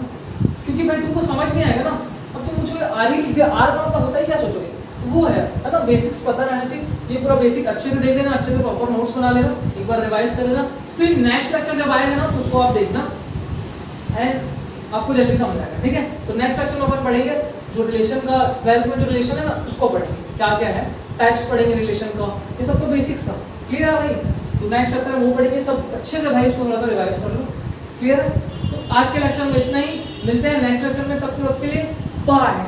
क्योंकि भाई तुमको समझ नहीं आएगा ना। अब तुम पूछोगे आर ही लिख आर का मतलब होता है क्या, सोचोगे वो है ना, बेसिक्स पता रहना चाहिए। ये पूरा बेसिक अच्छे से देख लेना, अच्छे से प्रॉपर नोट्स बना लेना, एक बार रिवाइज कर लेना, फिर नेक्स्ट लेक्चर जब आएगा ना तो उसको आप देखना एंड आपको जल्दी समझ आएगा। ठीक है, तो नेक्स्ट लेक्चर में अपन पढ़ेंगे जो रिलेशन का 12th में जो रिलेशन है ना उसको पढ़ेंगे, क्या क्या है, टाइप्स पढ़ेंगे रिलेशन का, ये सब तो बेसिक्स था। क्लियर है भाई? तो नेक्स्ट चैप्टर में वो पढ़ेंगे सब अच्छे से भाई, इसको थोड़ा सा रिवाइज कर लो। क्लियर है? तो आज के लेक्चर में इतना ही, मिलते हैं नेक्स्ट लेक्चर में, तब तक के लिए बाय।